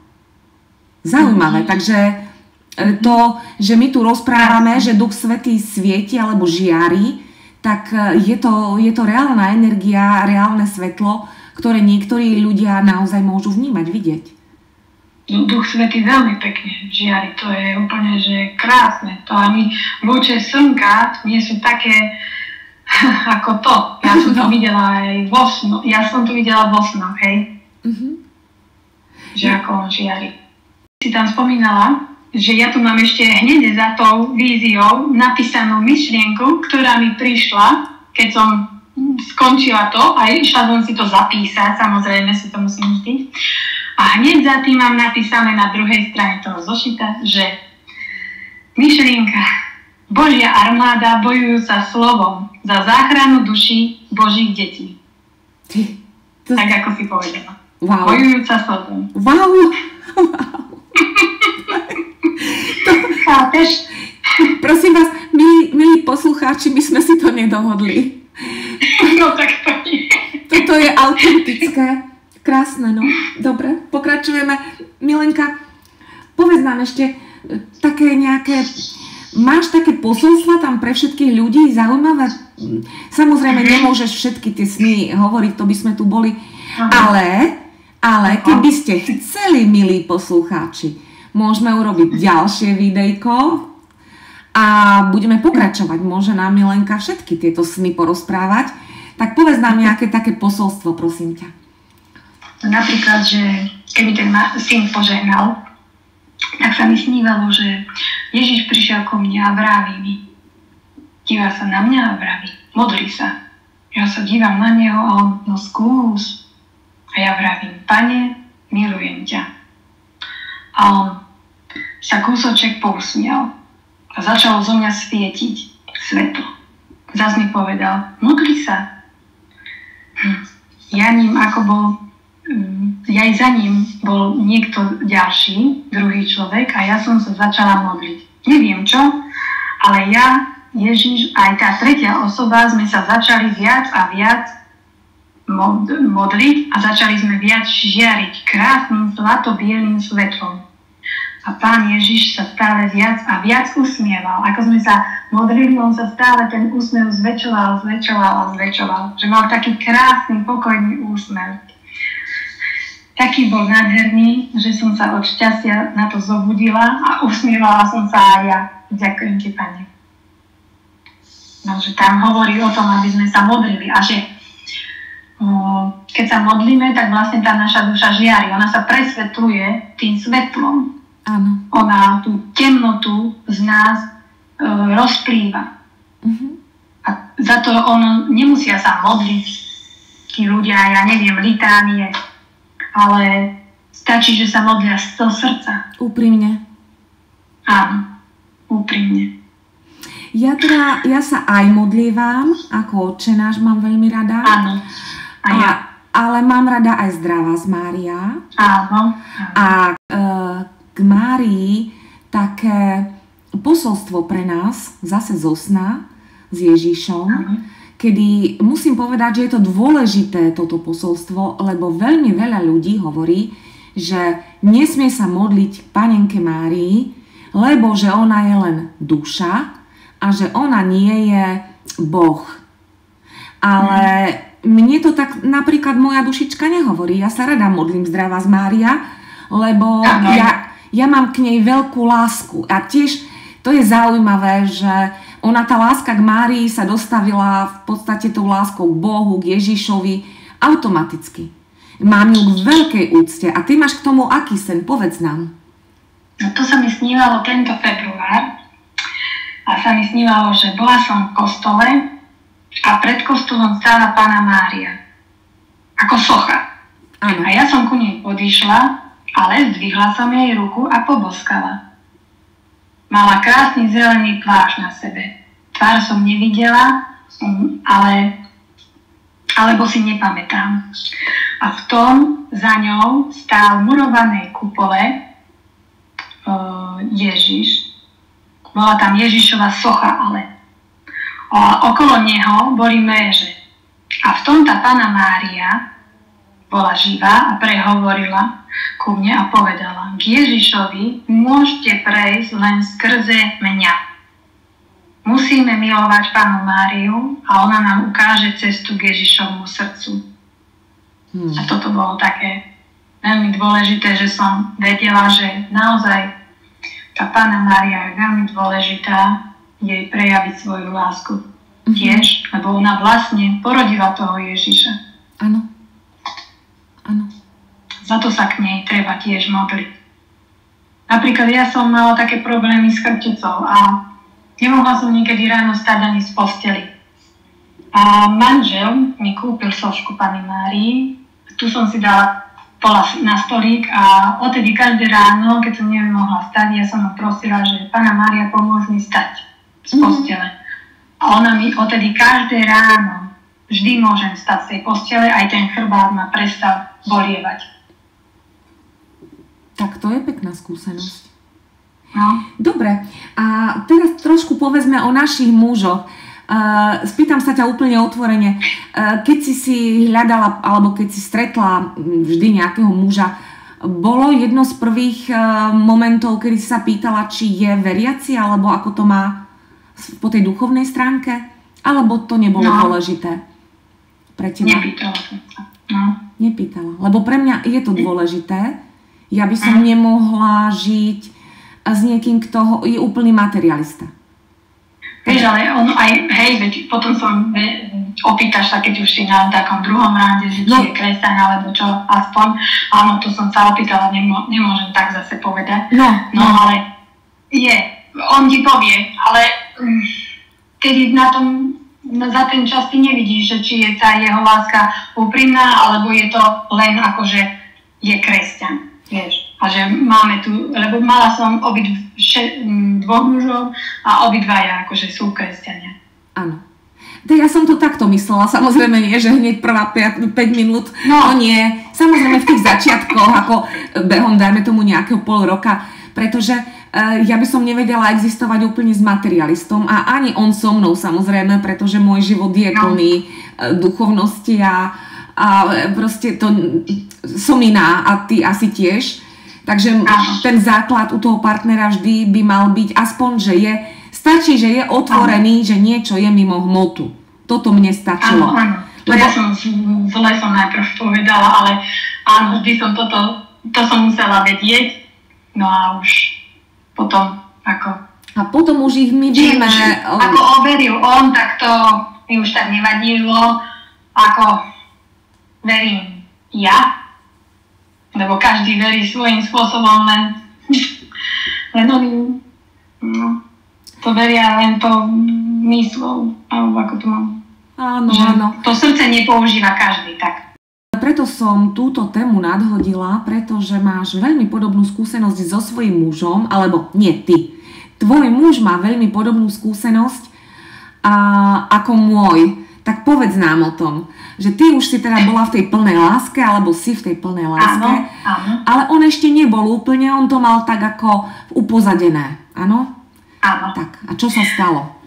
Zaujímavé, takže to, že my tu rozprávame, že Duch Svätý svieti alebo žiari, tak je to reálna energia, reálne svetlo, ktoré niektorí ľudia naozaj môžu vnímať, vidieť. Duch Svätý veľmi pekne žiari, to je úplne že krásne. To ani lúče slnka nie sú také ako to. Ja som to videla aj vo snoch. Ja som to videla vo snoch, hej. Že ako on žiari. Si tam spomínala, že ja tu mám ešte hneď za tou víziou napísanú myšlienku, ktorá mi prišla, keď som skončila to a išla som si to zapísať, samozrejme si to musím vždy. A hneď za tým mám napísané na druhej strane toho zošita, že myšlienka Božia armáda bojujúca slovom za záchranu duší Božích detí. Tak ako si povedala. Wow. Bojujúca slovom. Wow. Chápeš? Prosím vás, milí poslucháči, my sme si to nedohodli. No tak to nie. Toto je autentické. Krásne, no. Dobre, pokračujeme. Milenka, povedz nám ešte také nejaké... Máš také posolstva tam pre všetkých ľudí zaujímavé? Samozrejme, nemôžeš všetky tie sny hovoriť, to by sme tu boli, ale keby ste chceli, milí poslucháči, môžeme urobiť ďalšie videjko a budeme pokračovať. Môže nám Milenka všetky tieto sny porozprávať. Tak povedz nám nejaké také posolstvo, prosím ťa. Napríklad, že keby ten syn požehnal, tak sa mi snívalo, že Ježiš prišiel ko mne a vraví mi, díva sa na mňa a vraví, modli sa. Ja sa dívam na neho a on, no skús. A ja vravím, Pane, milujem ťa. A on sa kúsoček pousmial a začalo zo mňa svietiť svetlo. Zas mi povedal, modli sa. Ja aj za ním bol niekto ďalší, druhý človek a ja som sa začala modliť. Neviem čo, ale ja, Ježiš, aj tá tretia osoba sme sa začali viac a viac modliť a začali sme viac žiariť krásnym zlato-bielým svetlom. A Pán Ježiš sa stále viac a viac usmieval. Ako sme sa modlili, on sa stále ten úsmev zväčšoval. Že mal taký krásny, pokojný úsmev. Taký bol nádherný, že som sa od šťastia na to zobudila a usmievala som sa aj ja. Ďakujem ti, Pane. No, že tam hovorí o tom, aby sme sa modlili a že keď sa modlíme, tak vlastne tá naša duša žiari. Ona sa presvetľuje tým svetlom. Áno. Ona tú temnotu z nás rozplýva. A za to nemusia sa modliť tí ľudia, ja neviem, litánie, ale stačí, že sa modlia z toho srdca. Úprimne. Áno, úprimne. Ja sa aj modlievam, ako Otče náš mám veľmi rada. Áno. A ja. Ale mám rada aj Zdravás Mária. Áno. A k Márii také posolstvo pre nás, zase zo sna, s Ježišom, kedy musím povedať, že je to dôležité toto posolstvo, lebo veľmi veľa ľudí hovorí, že nesmie sa modliť k Panenke Márii, lebo že ona je len duša a že ona nie je Boh. Ale mne to tak napríklad moja dušička nehovorí. Ja sa rada modlím Zdravás Mária, lebo ja mám k nej veľkú lásku. A tiež to je zaujímavé, že ona, tá láska k Márii sa dostavila v podstate tou láskou k Bohu, k Ježišovi automaticky. Mám ju k veľkej úcte. A ty máš k tomu aký sen? Povedz nám. No to sa mi snívalo tento február. A sa mi snívalo, že bola som v kostole a pred kostolom stála Panna Mária. Ako socha. Áno. A ja som ku nej podišla, ale zdvihla som jej ruku a poboskala. Mala krásny zelený plášť na sebe. Tvár som nevidela, alebo si nepamätám. A v tom za ňou stál v murovanej kupole Ježiš. Bola tam Ježišova socha, ale a okolo neho boli mréže. A v tom tá Panna Mária bola živá a prehovorila ku mne a povedala, k Ježišovi môžete prejsť len skrze mňa. Musíme milovať Pannu Máriu a ona nám ukáže cestu k Ježišovmu srdcu. A toto bolo také veľmi dôležité, že som vedela, že naozaj tá Panna Mária je veľmi dôležitá jej prejaviť svoju lásku tiež, lebo ona vlastne porodila toho Ježiša. Áno. Áno. Za to sa k nej treba tiež modliť. Napríklad ja som mala také problémy s chrbticou a nemohla som niekedy ráno stať ani z posteli. A manžel mi kúpil sošku Panny Márii, tu som si dala na stolík a odtedy každé ráno, keď som nemohla stať, ja som ho prosila, že Panna Mária pomôž mi stať z postele. A ona mi odtedy každé ráno vždy môžem stať z tej postele, aj ten chrbát ma prestal bolievať. Tak to je pekná skúsenosť. No. Dobre, a teraz trošku povedzme o našich mužoch. Spýtam sa ťa úplne otvorene. Keď si hľadala, alebo keď si stretla vždy nejakého muža, bolo jedno z prvých momentov, kedy si sa pýtala, či je veriaci, alebo ako to má po tej duchovnej stránke? Alebo to nebolo dôležité pre teba? Nepýtala som sa. No. Nepýtala. Lebo pre mňa je to dôležité. Ja by som nemohla žiť s niekým, kto je úplný materialista. Vieš, ale on aj, hej, veď potom som opýtaš sa, keď už si na takom druhom rande, že či je kresťan alebo čo, aspoň. Áno, to som sa opýtala, nemôžem tak zase povedať. No ale je, on ti povie, ale kedy na tom, za ten čas ty nevidíš, že či je tá jeho láska úprimná, alebo je to len ako, že je kresťan, vieš. A že máme tu, lebo mala som dvoch mužov a obidvaja akože sú kresťania. Áno. Ja som to takto myslela, samozrejme nie, že hneď prvá 5 minút, no nie. Samozrejme v tých začiatkoch, ako behom dajme tomu nejakého pol roka, pretože ja by som nevedela existovať úplne s materialistom a ani on so mnou samozrejme, pretože môj život je plný duchovnosti a proste to som iná a ty asi tiež. Takže ten základ u toho partnera vždy by mal byť aspoň, že stačí, že je otvorený, že niečo je mimo hmotu. Toto mne stačilo. Áno. Ja som zle najprv povedala, ale áno, vždy som to som musela vedieť, no a už potom ako... A potom už ich my vieme... Ako overil on, tak to mi už tak nevadilo, ako verím ja. Lebo každý verí svojím spôsobom, len oni to veria len to myslou, alebo ako to mám. Áno. To srdce nepoužíva každý tak. Preto som túto tému nadhodila, pretože máš veľmi podobnú skúsenosť so svojím mužom, alebo nie ty. Tvoj muž má veľmi podobnú skúsenosť ako môj. Tak povedz nám o tom, že ty už si teda bola v tej plnej láske, alebo si v tej plnej láske, áno. Ale on ešte nebol úplne, on to mal tak ako upozadené, áno? Áno. Tak, a čo sa stalo?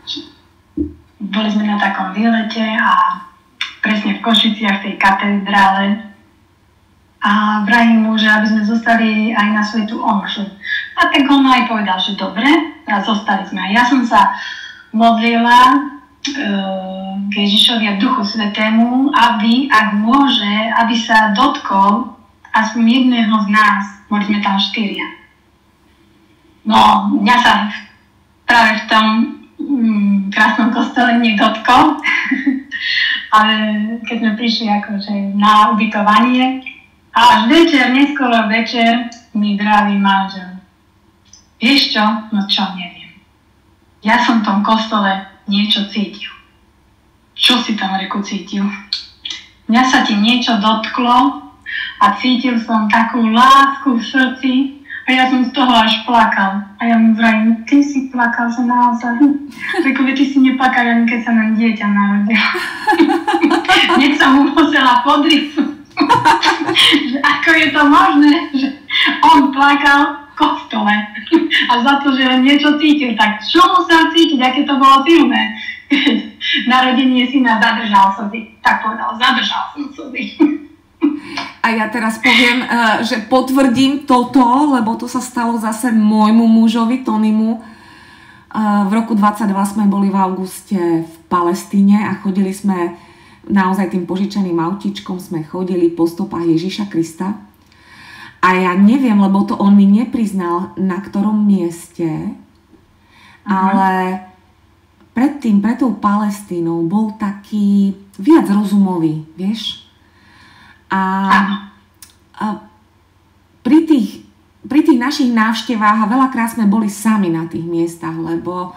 Boli sme na takom výlete a presne v Košiciach, v tej katedrále a vrajím mu, že aby sme zostali aj na svätú omšu. A tak on aj povedal, že dobre, a zostali sme. A ja som sa modlila k Ježišovi a Duchu Svätému, aby, ak môže, aby sa dotkol aspoň jedného z nás. Boli sme tam 4. No, mňa sa práve v tom krásnom kostole nedotkol, ale keď sme prišli akože na ubytovanie a až neskoro večer mi vraví manžel. Vieš čo? No čo, neviem. Ja som v tom kostole niečo cítil. Čo si tam, reku, cítil? Mňa sa ti niečo dotklo a cítil som takú lásku v srdci a ja som z toho až plakal. A ja mu vrajím, ty si plakal, že naozaj. Reku, ty si neplakal, ani keď sa nám dieťa narodilo. Hneď som mu musela podriť. Ako je to možné, že on plakal v kostole a za to, že len niečo cítil, tak čo musel cítiť, aké to bolo silné. Narodenie syna zadržal slzy. Tak povedal, zadržal som slzy. A ja teraz poviem, že potvrdím toto, lebo to sa stalo zase môjmu mužovi, Tonymu. V roku 22 sme boli v auguste v Palestíne a chodili sme naozaj tým požičaným autíčkom, sme chodili po stopách Ježiša Krista. A ja neviem, lebo to on mi nepriznal, na ktorom mieste, ale predtým, pred tou Palestínou bol taký viac rozumový, vieš? A pri tých našich návštevách a veľakrát sme boli sami na tých miestach, lebo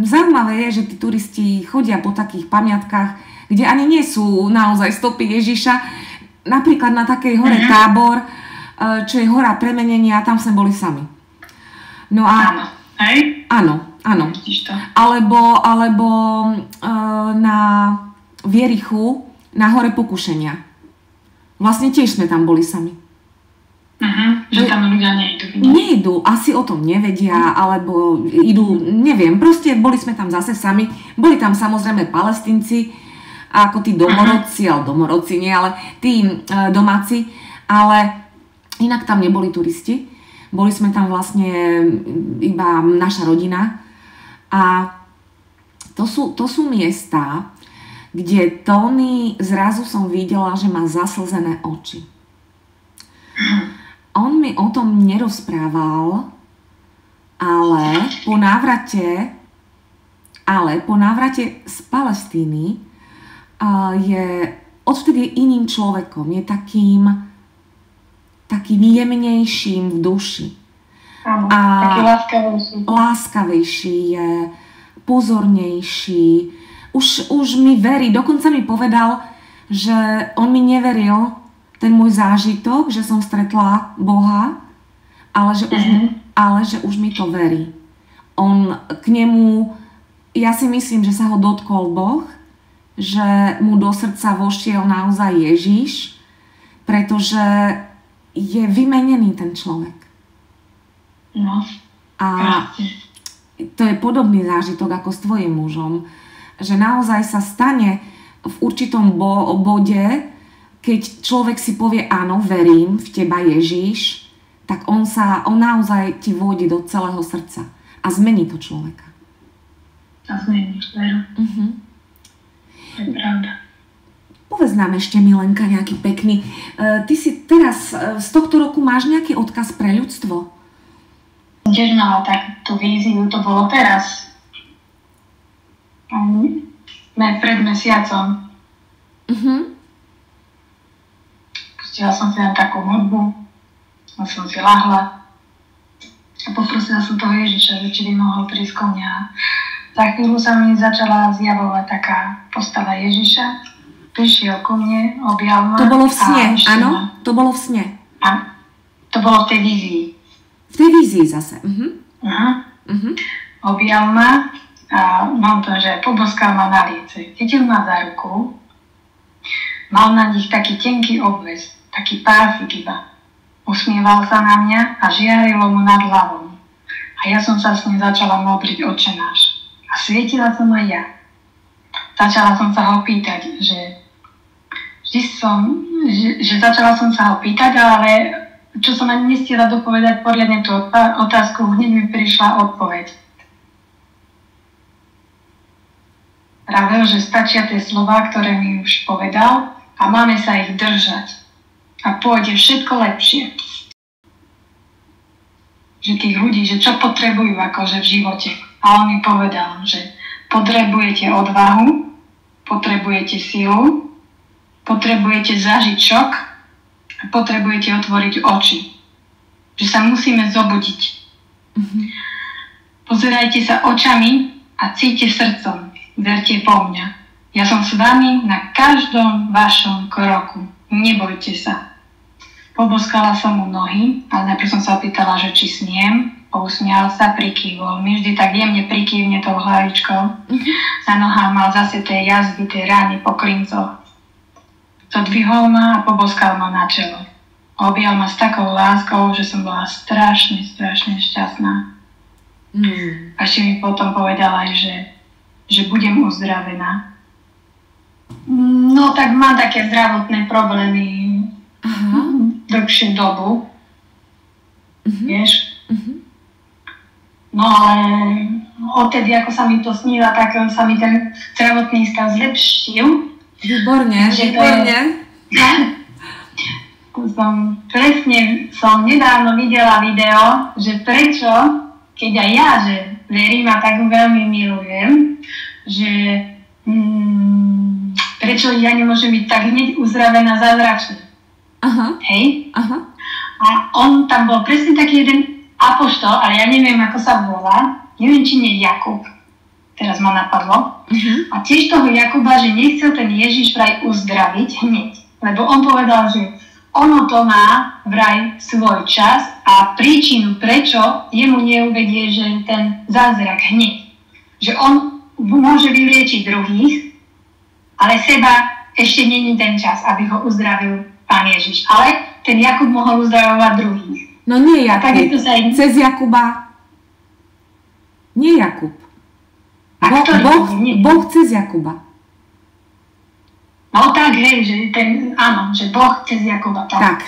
zaujímavé je, že tí turisti chodia po takých pamiatkách, kde ani nie sú naozaj stopy Ježiša. Napríklad na takej hore Tábor, čo je hora premenenia, tam sme boli sami. No a... Hej? Áno. Alebo na Vierichu, na hore Pokušenia. Vlastne tiež sme tam boli sami. Že tam ľudia nejdú. Nejdú, asi o tom nevedia, alebo idú, neviem, proste boli sme tam zase sami. Boli tam samozrejme Palestínci, ako tí domorodci, ale domorodci nie, ale tí domáci, ale inak tam neboli turisti. Boli sme tam vlastne iba naša rodina a To sú miesta, kde Tony zrazu som videla, že má zaslzené oči. On mi o tom nerozprával, ale po návrate z Palestíny je odvtedy iným človekom, je takým jemnejším v duši. Áno, A taký láskavejší je, pozornejší. Už mi verí, dokonca mi povedal, že on mi neveril ten môj zážitok, že som stretla Boha, ale že už mi to verí. On k nemu, ja si myslím, že sa ho dotkol Boh, že mu do srdca vošiel naozaj Ježiš, pretože je vymenený ten človek. No, a to je podobný zážitok ako s tvojim mužom, že naozaj sa stane v určitom bode, keď človek si povie áno, verím v teba Ježiš, tak on naozaj ti vôjde do celého srdca a zmení to človeka. A zmení, veru. To je pravda. Povedz nám ešte, Milenka, nejaký pekný. Ty si teraz z tohto roku máš nejaký odkaz pre ľudstvo? Tiež mala takú víziu, to bolo teraz. Pred mesiacom. Pustila som si len takú hudbu, a som si lahla a poprosila som toho Ježiša, že či by mohol prísť ko mňa. Za chvíľu sa mi začala zjavovať taká postava Ježiša. Prišiel ku mne, objal ma. To bolo v sne, áno? To bolo v sne. A to bolo v tej vízii. V tej vízii zase. Objal ma a mám to, že poboskal ma na líce. Chytil ma za ruku. Mal na nich taký tenký obväz, taký pásik iba. Usmieval sa na mňa a žiarilo mu nad hlavou. A ja som sa s ním začala modliť Otče náš. A svietila som aj ja. Začala som sa ho pýtať, že začala som sa ho pýtať, ale čo som ani nestihla dopovedať poriadne tú otázku, hneď mi prišla odpoveď. Vravel, že stačia tie slová, ktoré mi už povedal a máme sa ich držať. A pôjde všetko lepšie. Že tých ľudí, že čo potrebujú akože v živote. A on mi povedal, že potrebujete odvahu, potrebujete silu, potrebujete zažiť šok a potrebujete otvoriť oči. Že sa musíme zobudiť. Pozerajte sa očami a cíte srdcom. Verte po mňa. Ja som s vami na každom vašom kroku. Nebojte sa. Poboskala som mu nohy, ale najprv som sa opýtala, že či smiem. Pousmial sa, prikývol mi, vždy tak jemne prikývne tou hlavičkou. Na nohách mal zase tie jazvy, tie rány po klincoch. Zodvihol ma a poboskal ma na čelo. Objal ma s takou láskou, že som bola strašne šťastná. A ešte mi potom povedala aj, že budem uzdravená. No tak mám také zdravotné problémy dlhšiu dobu. Vieš? No ale odtedy, ako sa mi to snívá, tak sa mi ten zdravotný stav zlepšil. Výborne. Som nedávno videla video, že prečo, keď aj ja, že verím a tak veľmi milujem, že prečo ja nemôžem byť tak hneď uzdravená zázračne. Hej? A on tam bol presne taký jeden apoštol, ale ja neviem, ako sa volá, neviem, či nie Jakub, teraz ma napadlo. A tiež toho Jakuba, že nechcel ten Ježiš vraj uzdraviť hneď, lebo on povedal, že ono to má vraj svoj čas a príčinu, prečo jemu neuvedie, že ten zázrak hneď. Že on môže vyliečiť druhých, ale seba ešte není ten čas, aby ho uzdravil Pán Ježiš. Ale ten Jakub mohol uzdravovať druhých. No nie Jakub, cez Jakuba. Nie Jakub. Boh cez Jakuba. No tak, hej, že že Boh cez Jakuba. Tak.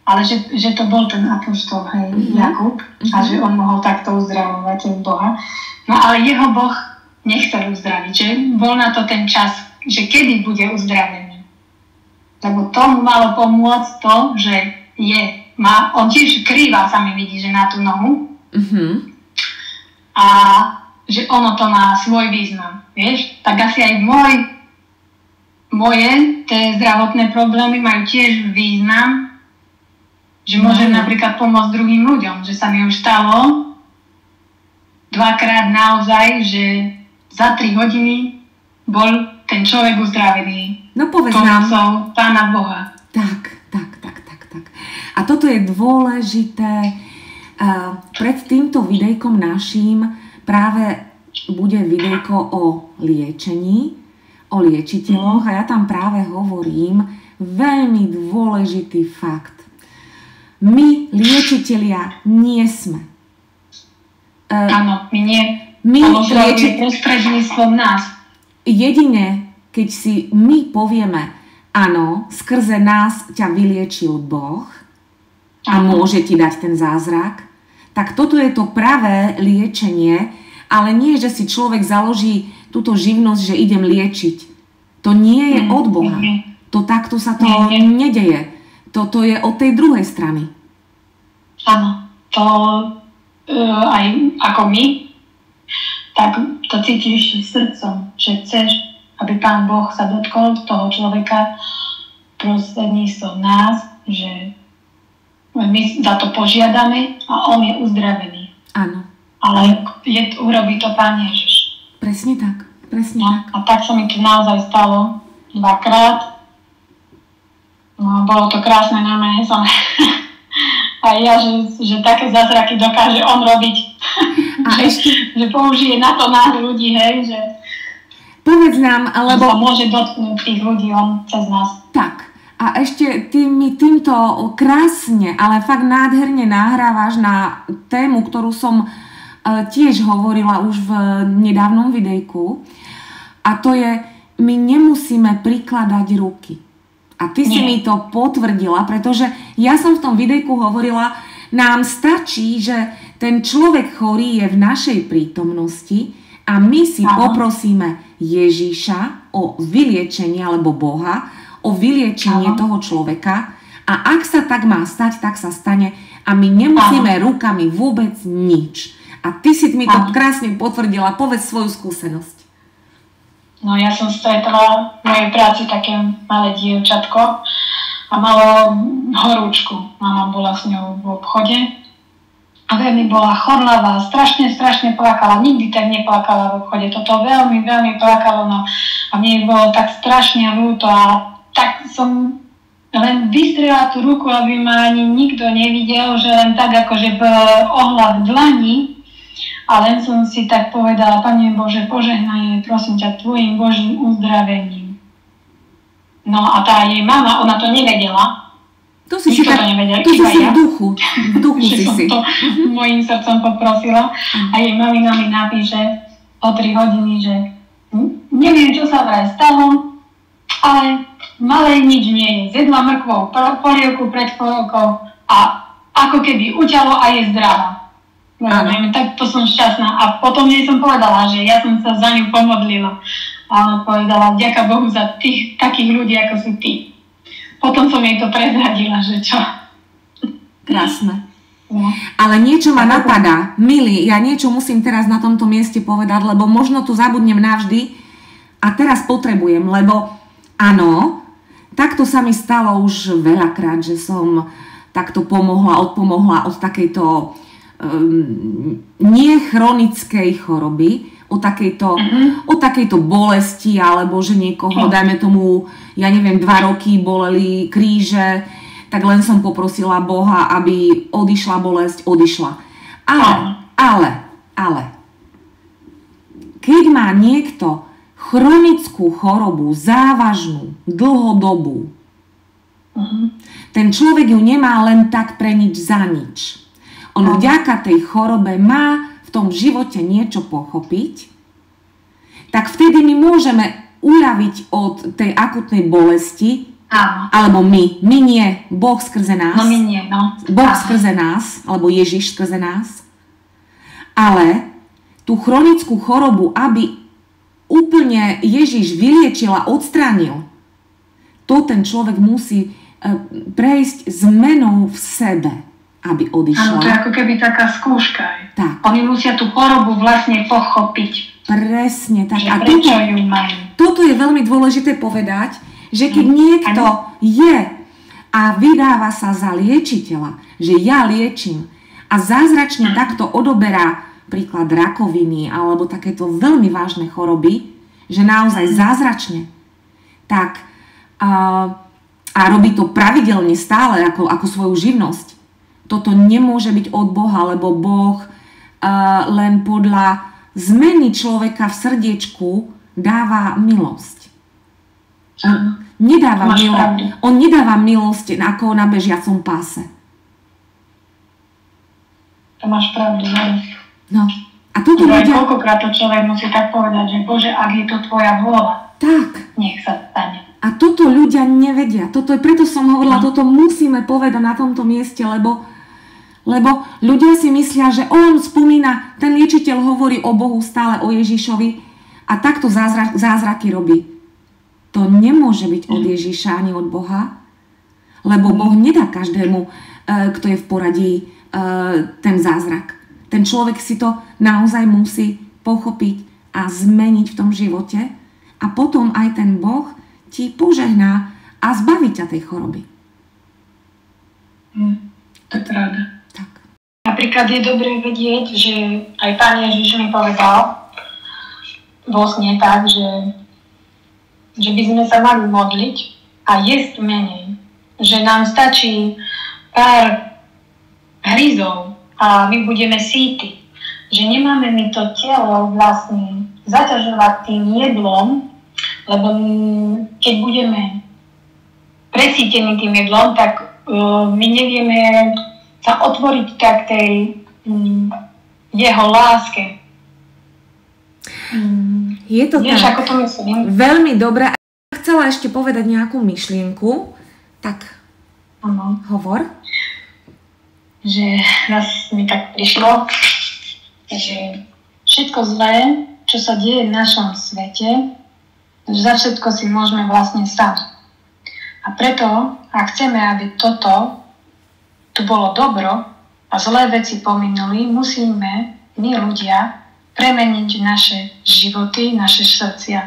Ale že to bol ten apoštol, hej, Jakub, a že on mohol takto uzdravovať cez Boha. No ale jeho Boh nechcel uzdraviť, že bol na to ten čas, že kedy bude uzdravený. Lebo tomu malo pomôcť to, že on tiež krýva, sa mi vidí, že na tú nohu. A že ono to má svoj význam, vieš? Tak asi aj moje tie zdravotné problémy majú tiež význam, že môžem napríklad pomôcť druhým ľuďom, že sa mi už stalo 2-krát naozaj, že za 3 hodiny bol ten človek uzdravený. No povedz nám. Pomocou Pána Boha. Tak. A toto je dôležité. Pred týmto videjkom naším práve bude videjko o liečení, o liečiteľoch a ja tam práve hovorím veľmi dôležitý fakt. My, liečitelia, nie sme. Áno, my nie. My prostredníctvom nás. Jedine, keď si my povieme, áno, skrze nás ťa vyliečil Boh a môže ti dať ten zázrak, tak toto je to pravé liečenie, ale nie, že si človek založí túto živnosť, že idem liečiť. To nie je od Boha. To takto sa to nedeje. Toto je od tej druhej strany. Áno, to aj ako my, tak to cítiš srdcom, že chceš, aby Pán Boh sa dotkol toho človeka prostredníctvom nás, že my za to požiadame a on je uzdravený. Áno. Ale urobí to Pán Ježiš. Presne tak. A tak sa mi to naozaj stalo 2-krát. No, bolo to krásne, normálne som a ja, že také zázraky dokáže on robiť. A že použije na to nás ľudí, hej, že povedz nám, alebo sa môže dotknúť tých ľudí on cez nás. Tak. A ešte ty mi týmto krásne, ale fakt nádherne nahrávaš na tému, ktorú som tiež hovorila už v nedávnom videjku. A to je, my nemusíme prikladať ruky. A ty si mi to potvrdila, pretože ja som v tom videjku hovorila, nám stačí, že ten človek chorý je v našej prítomnosti a my si poprosíme Ježiša o vyliečenie, alebo Boha, o vyliečenie toho človeka a ak sa tak má stať, tak sa stane a my nemusíme rukami vôbec nič. A ty si mi to krásne potvrdila, povedz svoju skúsenosť. No ja som stretla v mojej práci také malé dievčatko a malo horúčku. Mama bola s ňou v obchode a veľmi bola chorlavá, strašne plakala. Nikdy tak neplakala v obchode. Toto veľmi plakalo. No. A mne bolo tak strašne ľúto a tak som len vystrela tú ruku, aby ma ani nikto nevidel, že len tak akože ohľad dlani. A len som si tak povedala, Pane Bože, požehnaj, prosím ťa, tvojim Božím uzdravením. No a tá jej mama, ona to nevedela. To si si tak, to si v duchu si si. To mojím srdcom poprosila a jej mamina mi napíše o 3 hodiny, že neviem, čo sa vraj stalo, ale malej nič nie je. Zjedla mrkvou polievku pred chvíľkou a ako keby uťalo a je zdravá. No, tak to som šťastná. A potom jej som povedala, že ja som sa za ňu pomodlila. A ona povedala, vďaka Bohu za takých ľudí, ako si ty. Potom som jej to prezradila, že čo. Krásne. No. Ale niečo ma napadá. Milí, ja niečo musím teraz na tomto mieste povedať, lebo možno tu zabudnem navždy. A teraz potrebujem, lebo áno, takto sa mi stalo už veľakrát, že som takto odpomohla od takejto nie chronickej choroby, o takejto bolesti, alebo že niekoho, dajme tomu, ja neviem, 2 roky boleli kríže, tak len som poprosila Boha, aby odišla bolesť, odišla. Ale, keď má niekto chronickú chorobu, závažnú, dlhodobú, ten človek ju nemá len tak pre nič za nič. On vďaka tej chorobe má v tom živote niečo pochopiť, tak vtedy my môžeme uľaviť od tej akutnej bolesti, alebo my nie, Boh skrze nás. No my nie, no. Boh skrze nás, alebo Ježiš skrze nás. Ale tú chronickú chorobu, aby úplne Ježiš vyliečil a odstránil, to ten človek musí prejsť zmenou v sebe, aby odišla. Áno, to je ako keby taká skúška. Tak. Oni musia tú chorobu vlastne pochopiť. Presne tak. A prečo ju majú? Toto je veľmi dôležité povedať, že keď niekto je a vydáva sa za liečiteľa, že ja liečím a zázračne takto odoberá príklad rakoviny alebo takéto veľmi vážne choroby, že naozaj zázračne, tak a robí to pravidelne stále ako svoju živnosť. Toto nemôže byť od Boha, lebo Boh len podľa zmeny človeka v srdiečku dáva milosť. On nedáva milosť ako na bežiacom páse. To máš pravdu, ne? No. A toto ľudia... Koľkokrát to človek musí tak povedať, že Bože, ak je to tvoja vôľa, tak. Nech sa stane. A toto ľudia nevedia. Preto som hovorila, toto musíme povedať na tomto mieste, lebo ľudia si myslia, že on spomína, ten liečiteľ hovorí o Bohu stále, o Ježišovi a takto zázraky robí. To nemôže byť od Ježiša ani od Boha, lebo Boh nedá každému, kto je v poradí, ten zázrak. Ten človek si to naozaj musí pochopiť a zmeniť v tom živote a potom aj ten Boh ti požehná a zbaví ťa tej choroby. To je pravda. Tak. Napríklad je dobré vedieť, že aj Pán Ježiš mi povedal vo sne tak, že by sme sa mali modliť a jesť menej. Že nám stačí pár hryzov a my budeme síti. Že nemáme my to telo vlastne zaťažovať tým jedlom, lebo keď budeme presítení tým jedlom, tak my nevieme sa otvoriť tak tej jeho láske. Je to Vieš, tak. ako to myslím? Veľmi dobre. Chcela ešte povedať nejakú myšlienku, tak hovor. Že raz mi tak prišlo, že všetko zlé, čo sa deje v našom svete, že za všetko si môžeme vlastne sami. A preto, ak chceme, aby toto tu bolo dobro a zlé veci pominuli, musíme my ľudia premeniť naše životy, naše srdcia.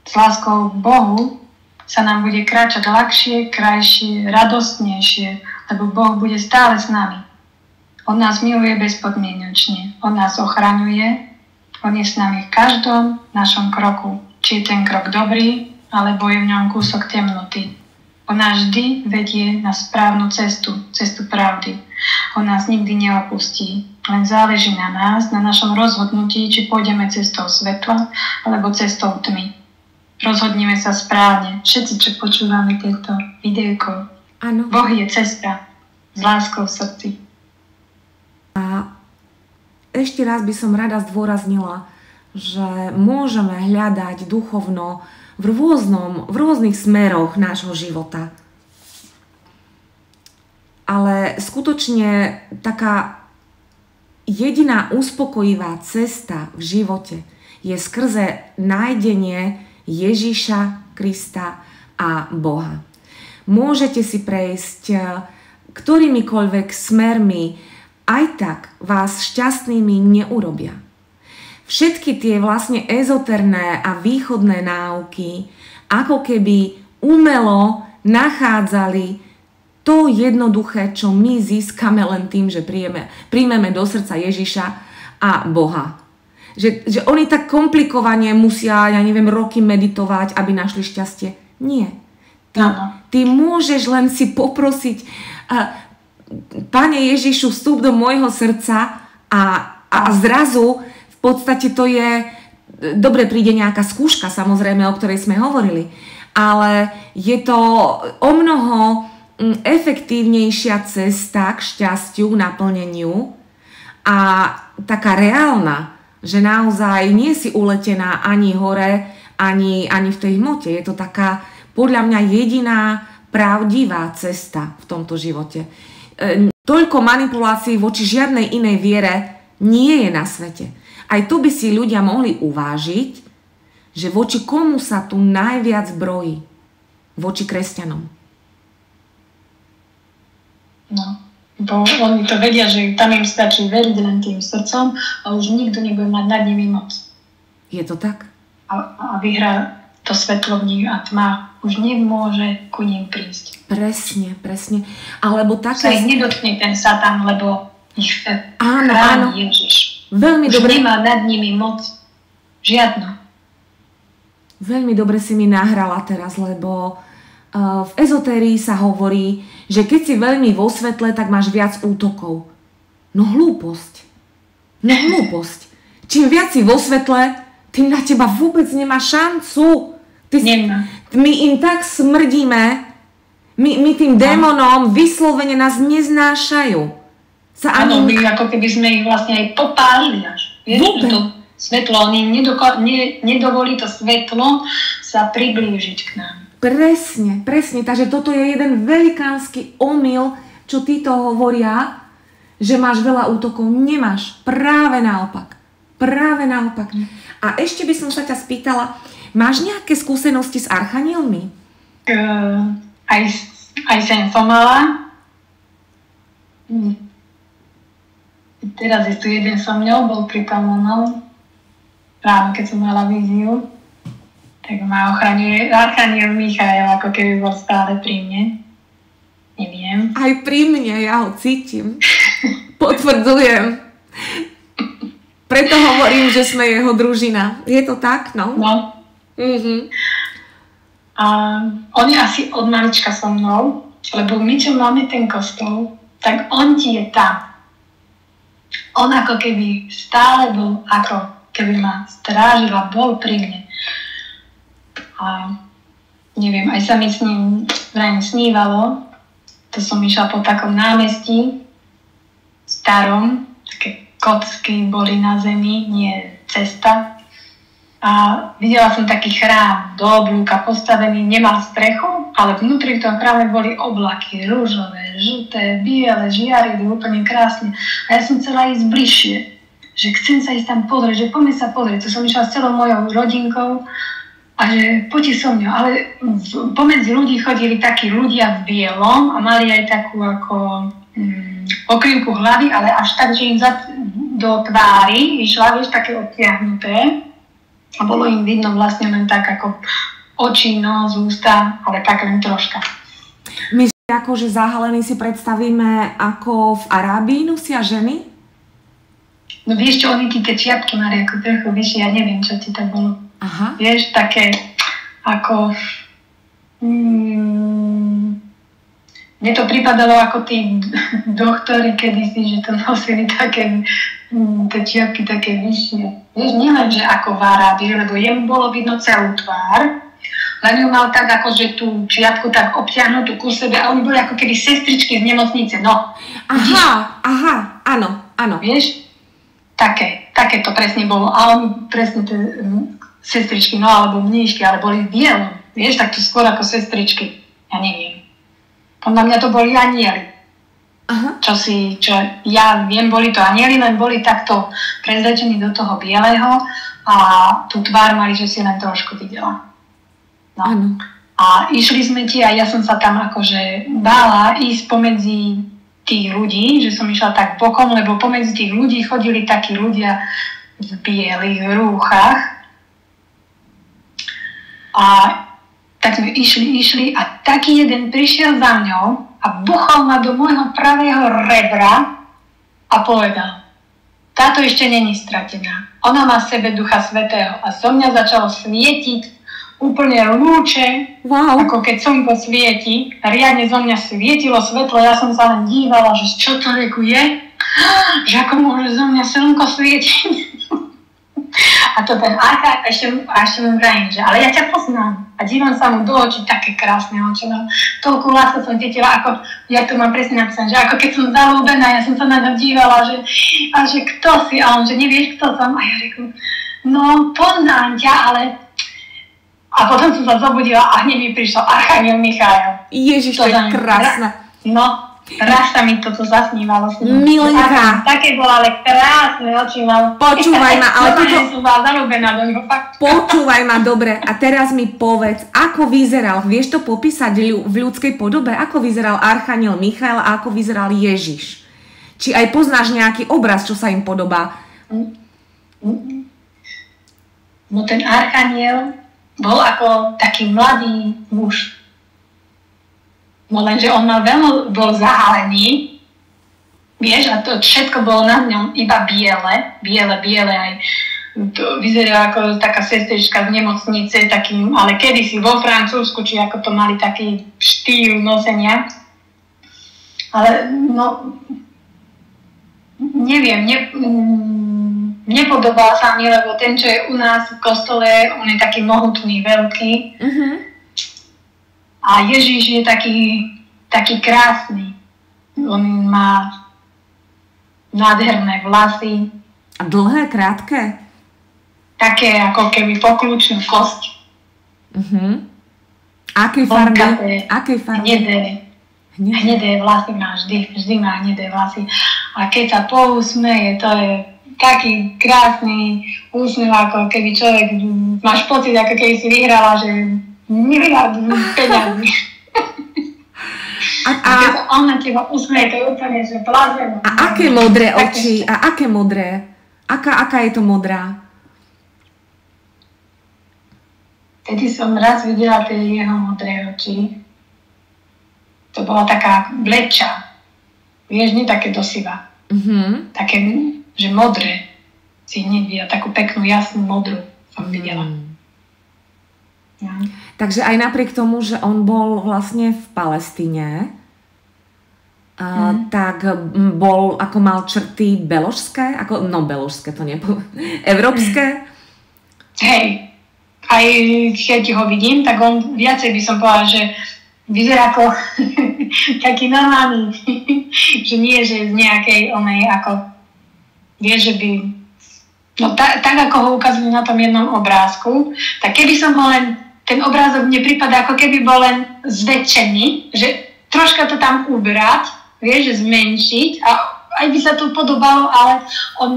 S láskou k Bohu sa nám bude kráčať ľahšie, krajšie, radostnejšie, lebo Boh bude stále s nami. On nás miluje bezpodmienečne, on nás ochraňuje, on je s nami v každom našom kroku. Či je ten krok dobrý, alebo je v ňom kúsok temnoty. On nás vždy vedie na správnu cestu, cestu pravdy. On nás nikdy neopustí. Len záleží na nás, na našom rozhodnutí, či pôjdeme cestou svetla, alebo cestou tmy. Rozhodnime sa správne. Všetci, čo počúvame tieto videjko. Áno. Boh je cesta s láskou v srdci. A ešte raz by som rada zdôraznila, že môžeme hľadať duchovno v rôznych smeroch nášho života. Ale skutočne taká jediná uspokojivá cesta v živote je skrze nájdenie Ježiša Krista a Boha. Môžete si prejsť ktorýmikoľvek smermi, aj tak vás šťastnými neurobia. Všetky tie vlastne ezoterné a východné náuky ako keby umelo nachádzali to jednoduché, čo my získame len tým, že príjmeme do srdca Ježiša a Boha. Že oni tak komplikovane musia, roky meditovať, aby našli šťastie. Nie. Ty môžeš len si poprosiť, Pane Ježišu, vstup do môjho srdca a zrazu v podstate to je, dobre, príde nejaká skúška, samozrejme, o ktorej sme hovorili, ale je to omnoho efektívnejšia cesta k šťastiu, k naplneniu a taká reálna, že naozaj nie si uletená ani hore, ani v tej hmote. Je to taká, podľa mňa, jediná pravdivá cesta v tomto živote. Toľko manipulácií voči žiadnej inej viere nie je na svete. Aj tu by si ľudia mohli uvážiť, že voči komu sa tu najviac brojí? Voči kresťanom. No, bo oni to vedia, že tam im stačí veriť len tým srdcom a už nikto nebude mať nad nimi moc. Je to tak? A vyhrá to svetlo v nich a tma už nemôže ku ním prísť. Presne, presne. Alebo Sa ich nedotkne ten Satan, lebo ich chráni Ježiš. Veľmi už dobre. nemá nad nimi moc. Žiadnu. Veľmi dobre si mi nahrala teraz, lebo v ezotérii sa hovorí, že keď si veľmi vo svetle, tak máš viac útokov. No hlúposť. Čím viac si vo svetle, tým na teba vôbec nemá šancu. My im tak smrdíme, my tým démonom vyslovene nás neznášajú. Áno, my ako keby sme ich vlastne aj popálili až. Vieš, to svetlo, oni nedovolí to svetlo sa priblížiť k nám. Presne. Takže toto je jeden velikánsky omyl, čo títo hovoria, že máš veľa útokov. Nemáš. Práve naopak. A ešte by som sa ťa spýtala, máš nejaké skúsenosti s archanielmi? Aj sen som mala. Teraz je tu jeden so mňou, bol pripravený. Práve keď som mala víziu. Tak ma ochraňuje archaniel Michael, ako keby bol stále pri mne. Neviem. Aj pri mne, ja ho cítim. Potvrdzujem. Preto hovorím, že sme jeho družina. Je to tak, no? No. A on je asi od malička so mnou, lebo my, čo máme ten kostol, tak on ti je tam. On ako keby stále bol, ako keby ma strážil a bol pri mne. A neviem, aj sa mi s ním vrajne snívalo. To som išla po takom námestí starom, také kocky boli na zemi, nie cesta. A videla som taký chrám do oblúka postavený, nemal strechu, ale vnútri v tom chráme boli oblaky, rúžové, žlté, biele, žiarili úplne krásne. A ja som chcela ísť bližšie, že chcem sa ísť tam pozrieť, že poďme sa pozrieť. To som išla s celou mojou rodinkou a že poďte so mňou. Ale pomedzi ľudí chodili takí ľudia v bielom a mali aj takú ako pokrývku hlavy, ale až tak, že im do tvári išla, vieš, také odtiahnuté. A bolo im vidno vlastne len tak ako oči, nos, ústa, ale tak len troška. My akože zahalený si predstavíme, ako v Arábii nosia ženy? No vieš čo, oni tie čiapky mali ako trochu vyššie, ja neviem, čo ti to bolo. Aha. Vieš, také ako... Mne to pripadalo ako tí doktori kedysi, že to nosili také tie čiapky také vyššie. Vieš, nielen, že ako v Arábii, lebo jemu bolo vidno celú tvár, len ju mal tak ako, že tú čiapku tak obťahnutú ku sebe a oni boli ako keby sestričky z nemocnice, no. Aha, áno. Vieš, také to presne bolo. A oni presne tie sestričky, no alebo mníšky, ale boli v bielom. Vieš, tak to skôr ako sestričky. Ja neviem. Podľa mňa to boli anieli. Aha. Čo ja viem, boli to anieli, len boli takto prezlečení do toho bieleho a tú tvár mali, že si len trošku videla. No. Áno. A išli sme a ja som sa tam akože bála ísť pomedzi tých ľudí, že som išla tak bokom, lebo pomedzi tých ľudí chodili takí ľudia v bielých rúchach. A tak sme išli a taký jeden prišiel za mňou a buchol ma do môjho pravého rebra a povedal: táto ešte není stratená. Ona má v sebe Ducha Svätého. A zo mňa začalo svietiť úplne lúče, wow. Ako keď slnko svieti. Riadne zo mňa svietilo svetlo, ja som sa len dívala, že čo to reku je, že ako môže zo mňa slnko svietiť. A to ten archák ešte mu vrajím, že ale ja ťa poznám. A dívam sa mu do očí, také krásne oči. Toľko lásku som cítila, ako ja to mám presne napísané, že ako keď som zaľúbená, ja som sa na ňa dívala, že kto si? A on, že nevieš, kto som? A ja řeknu, no poznám ťa, ale... A potom som sa zobudila a hneď mi prišiel archaniel Michael. Ježiš, to je krásne. No, Raz sa mi toto zasnívalo. Milenka. Také bola, ale krásne oči mal. Počúvaj ma, ale toto... som bola zalúbená do ňoho, fakt. Počúvaj ma, dobre. A teraz mi povedz, ako vyzeral, vieš to popísať v ľudskej podobe? Ako vyzeral Archaniel Michael a ako vyzeral Ježiš? Či aj poznáš nejaký obraz, čo sa im podobá? No ten Archaniel bol ako taký mladý muž. No lenže on bol zahalený, vieš, a to všetko bolo na ňom iba biele, aj to vyzerá ako taká sestrička z nemocnice, takým, ale kedysi vo Francúzsku, či ako to mali taký štýl nosenia. Ale no, neviem, nepodobal sa mi, lebo ten, čo je u nás v kostole, on je taký mohutný, veľký. A Ježiš je taký krásny. On má nádherné vlasy. A dlhé, krátke? Také ako keby pokľúčnú kosť. Akej farby? Hnedé vlasy má vždy má hnedé vlasy. A keď sa pousmeje, to je taký krásny úsmev, ako keby človek, máš pocit, ako keby si vyhrala, že miliard peňazí. A keď sa on na teba usmeje, to je úplne, že blázeno. A aké modré oči? A aké modré? Aká je to modrá? Tedy som raz videla tie jeho modré oči. To bola taká bleča. Vieš, nie také dosiva. Také, že modré. Si hneď videla takú peknú, jasnú modrú som videla. Ja. Takže aj napriek tomu, že on bol vlastne v Palestíne, tak bol, ako mal črty beložské, beložské to európske? Hej, aj keď ho vidím, tak on viacej by som povedala, že vyzerá ako taký normálny, že nie, že z nejakej onej, ako vieš, že by, no tak ako ho ukazujú na tom jednom obrázku, tak keby som ho len, ten obrázok mne prípada, ako keby bol len zväčšený, že troška to tam ubrať, vieš, že zmenšiť a aj by sa to podobalo, ale on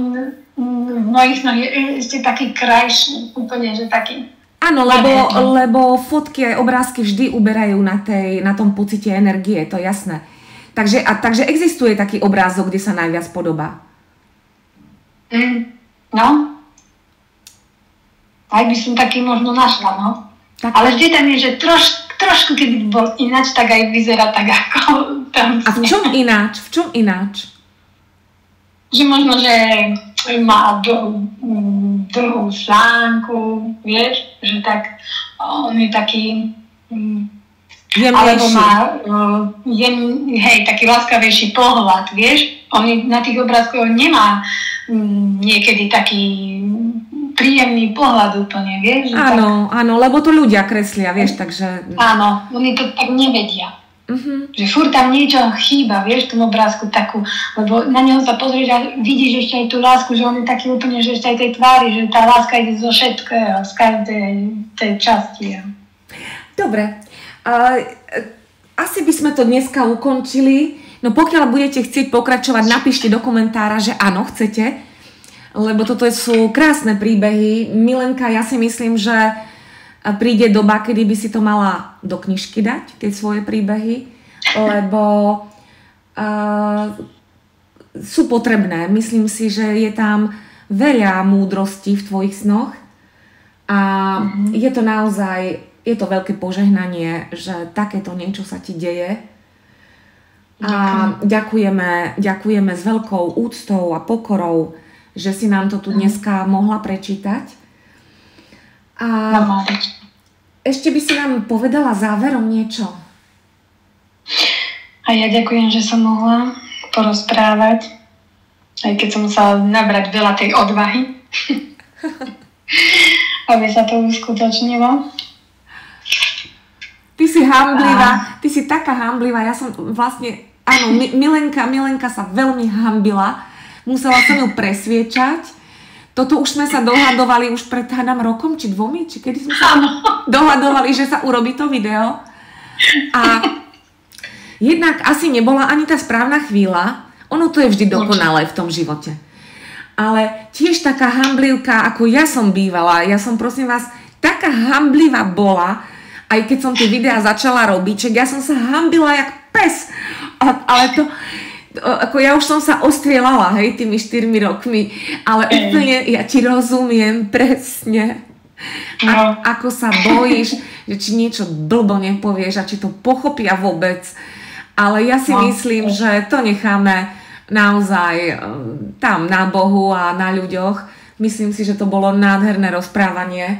v mojich snoch je ešte taký krajší, úplne, že taký. Áno, lebo fotky a obrázky vždy uberajú na tom pocite energie, to je jasné. Takže existuje taký obrázok, kde sa najviac podobá. No. Aj by som taký možno našla, no. Tak. Ale vždy tam je, že trošku, keby bol ináč, tak aj vyzerá tak, ako tam. A v čom ináč? Že možno, že má dlhú slánku, vieš, že tak on je taký alebo má taký láskavejší pohľad, vieš, on na tých obrázkoch nemá niekedy taký príjemný pohľad úplne, vieš. Áno, lebo to ľudia kreslia, vieš, takže. Áno, oni to tak nevedia. Že furt tam niečo chýba, vieš, v tom obrázku takú, lebo na neho sa pozrieš a vidíš ešte aj tú lásku, že on je taký úplne, že ešte aj tej tvári, že tá láska ide zo všetkého, z každej tej časti. Dobre, asi by sme to dneska ukončili, no pokiaľ budete chcieť pokračovať, napíšte do komentára, že áno, chcete, lebo toto sú krásne príbehy. Milenka, ja si myslím, že príde doba, kedy by si to mala do knižky dať, tie svoje príbehy, lebo sú potrebné. Myslím si, že je tam veľa múdrosti v tvojich snoch a je to naozaj, je to veľké požehnanie, že takéto niečo sa ti deje. A ďakujeme s veľkou úctou a pokorou, že si nám to tu dneska mohla prečítať. A ešte by si nám povedala záverom niečo? A ja ďakujem, že som mohla porozprávať, aj keď som musela nabrať veľa tej odvahy, aby sa to uskutočnilo. Ty si hanblivá, ty si taká hanblivá, ja som vlastne, áno, Milenka sa veľmi hanbila, musela som ju presviečať. Toto už sme sa dohadovali už pred rokom, či 2, či kedy sme sa dohadovali, že sa urobí to video. A jednak asi nebola ani tá správna chvíľa, ono to je vždy dokonalé v tom živote. Ale tiež taká hamblivka, ako ja som bývala, ja som prosím vás, taká hamblivá bola, aj keď som tie videá začala robiť, ja som sa hambila jak pes, ale to, ako ja už som sa ostrielala, hej, tými 4 rokmi, ale úplne ja ti rozumiem presne, ako sa bojíš, že či niečo blbo nepovieš a či to pochopia vôbec, ale ja si myslím, že to necháme naozaj tam na Bohu a na ľuďoch. Myslím si, že to bolo nádherné rozprávanie.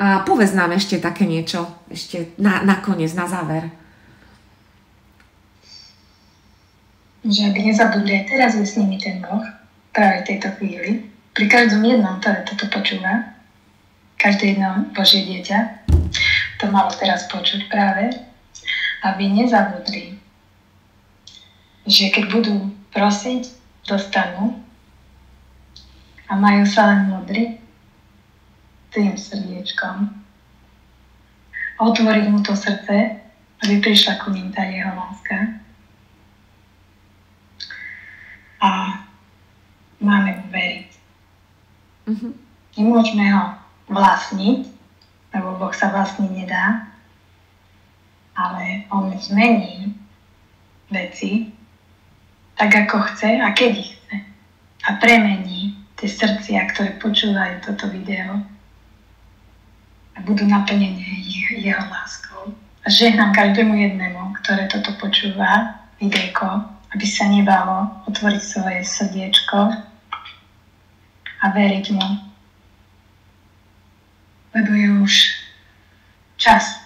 A povedz nám ešte také niečo, ešte nakoniec, na záver. Že aby nezabudli aj teraz je s nimi ten Boh, práve v tejto chvíli, pri každom jednom, ktoré toto počúva, každé jedno Božie dieťa, to malo teraz počuť práve, aby nezabudli, že keď budú prosiť, dostanú a majú sa len modriť tým srdiečkom. Otvoriť mu to srdce, aby prišla ku nim tá jeho láska. A máme mu veriť. Nemôžeme ho vlastniť, lebo Boh sa vlastniť nedá, ale on zmení veci tak, ako chce a kedy chce. A premení tie srdcia, ktoré počúvajú toto video a budú naplnené jeho láskou. A žehnám každému jednému, ktoré toto počúva, videjko, aby sa nebalo otvoriť svoje srdiečko a veriť mu. Lebo je už čas.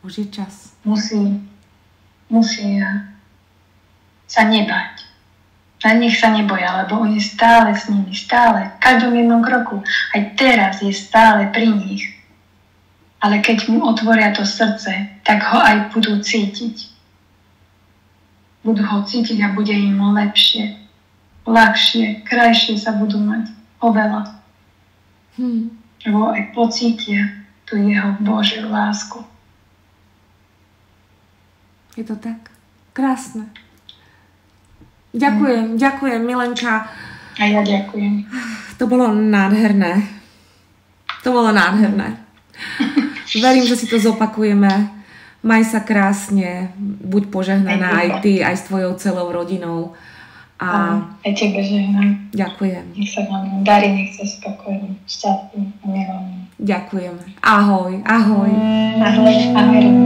Už je čas. Musí sa nebať. A nech sa neboja, lebo on je stále s nimi, stále, v každom jednom kroku. Aj teraz je stále pri nich. Ale keď mu otvoria to srdce, tak ho aj budú cítiť. Budú ho cítiť a bude im lepšie, ľahšie, krajšie sa budú mať. Oveľa. Lebo aj pocítia tú jeho Božiu lásku. Je to tak? Krásne. Ďakujem, Milenka. A ja ďakujem. To bolo nádherné. Verím, že si to zopakujeme. Maj sa krásne, buď požehnaná aj ty, aj s tvojou celou rodinou. A aj tebe žehnám. Ďakujem. Nech sa vám darí, nech sa spokojný, šťastný a milý. Ďakujeme. Ahoj. Ahoj. Mm-hmm.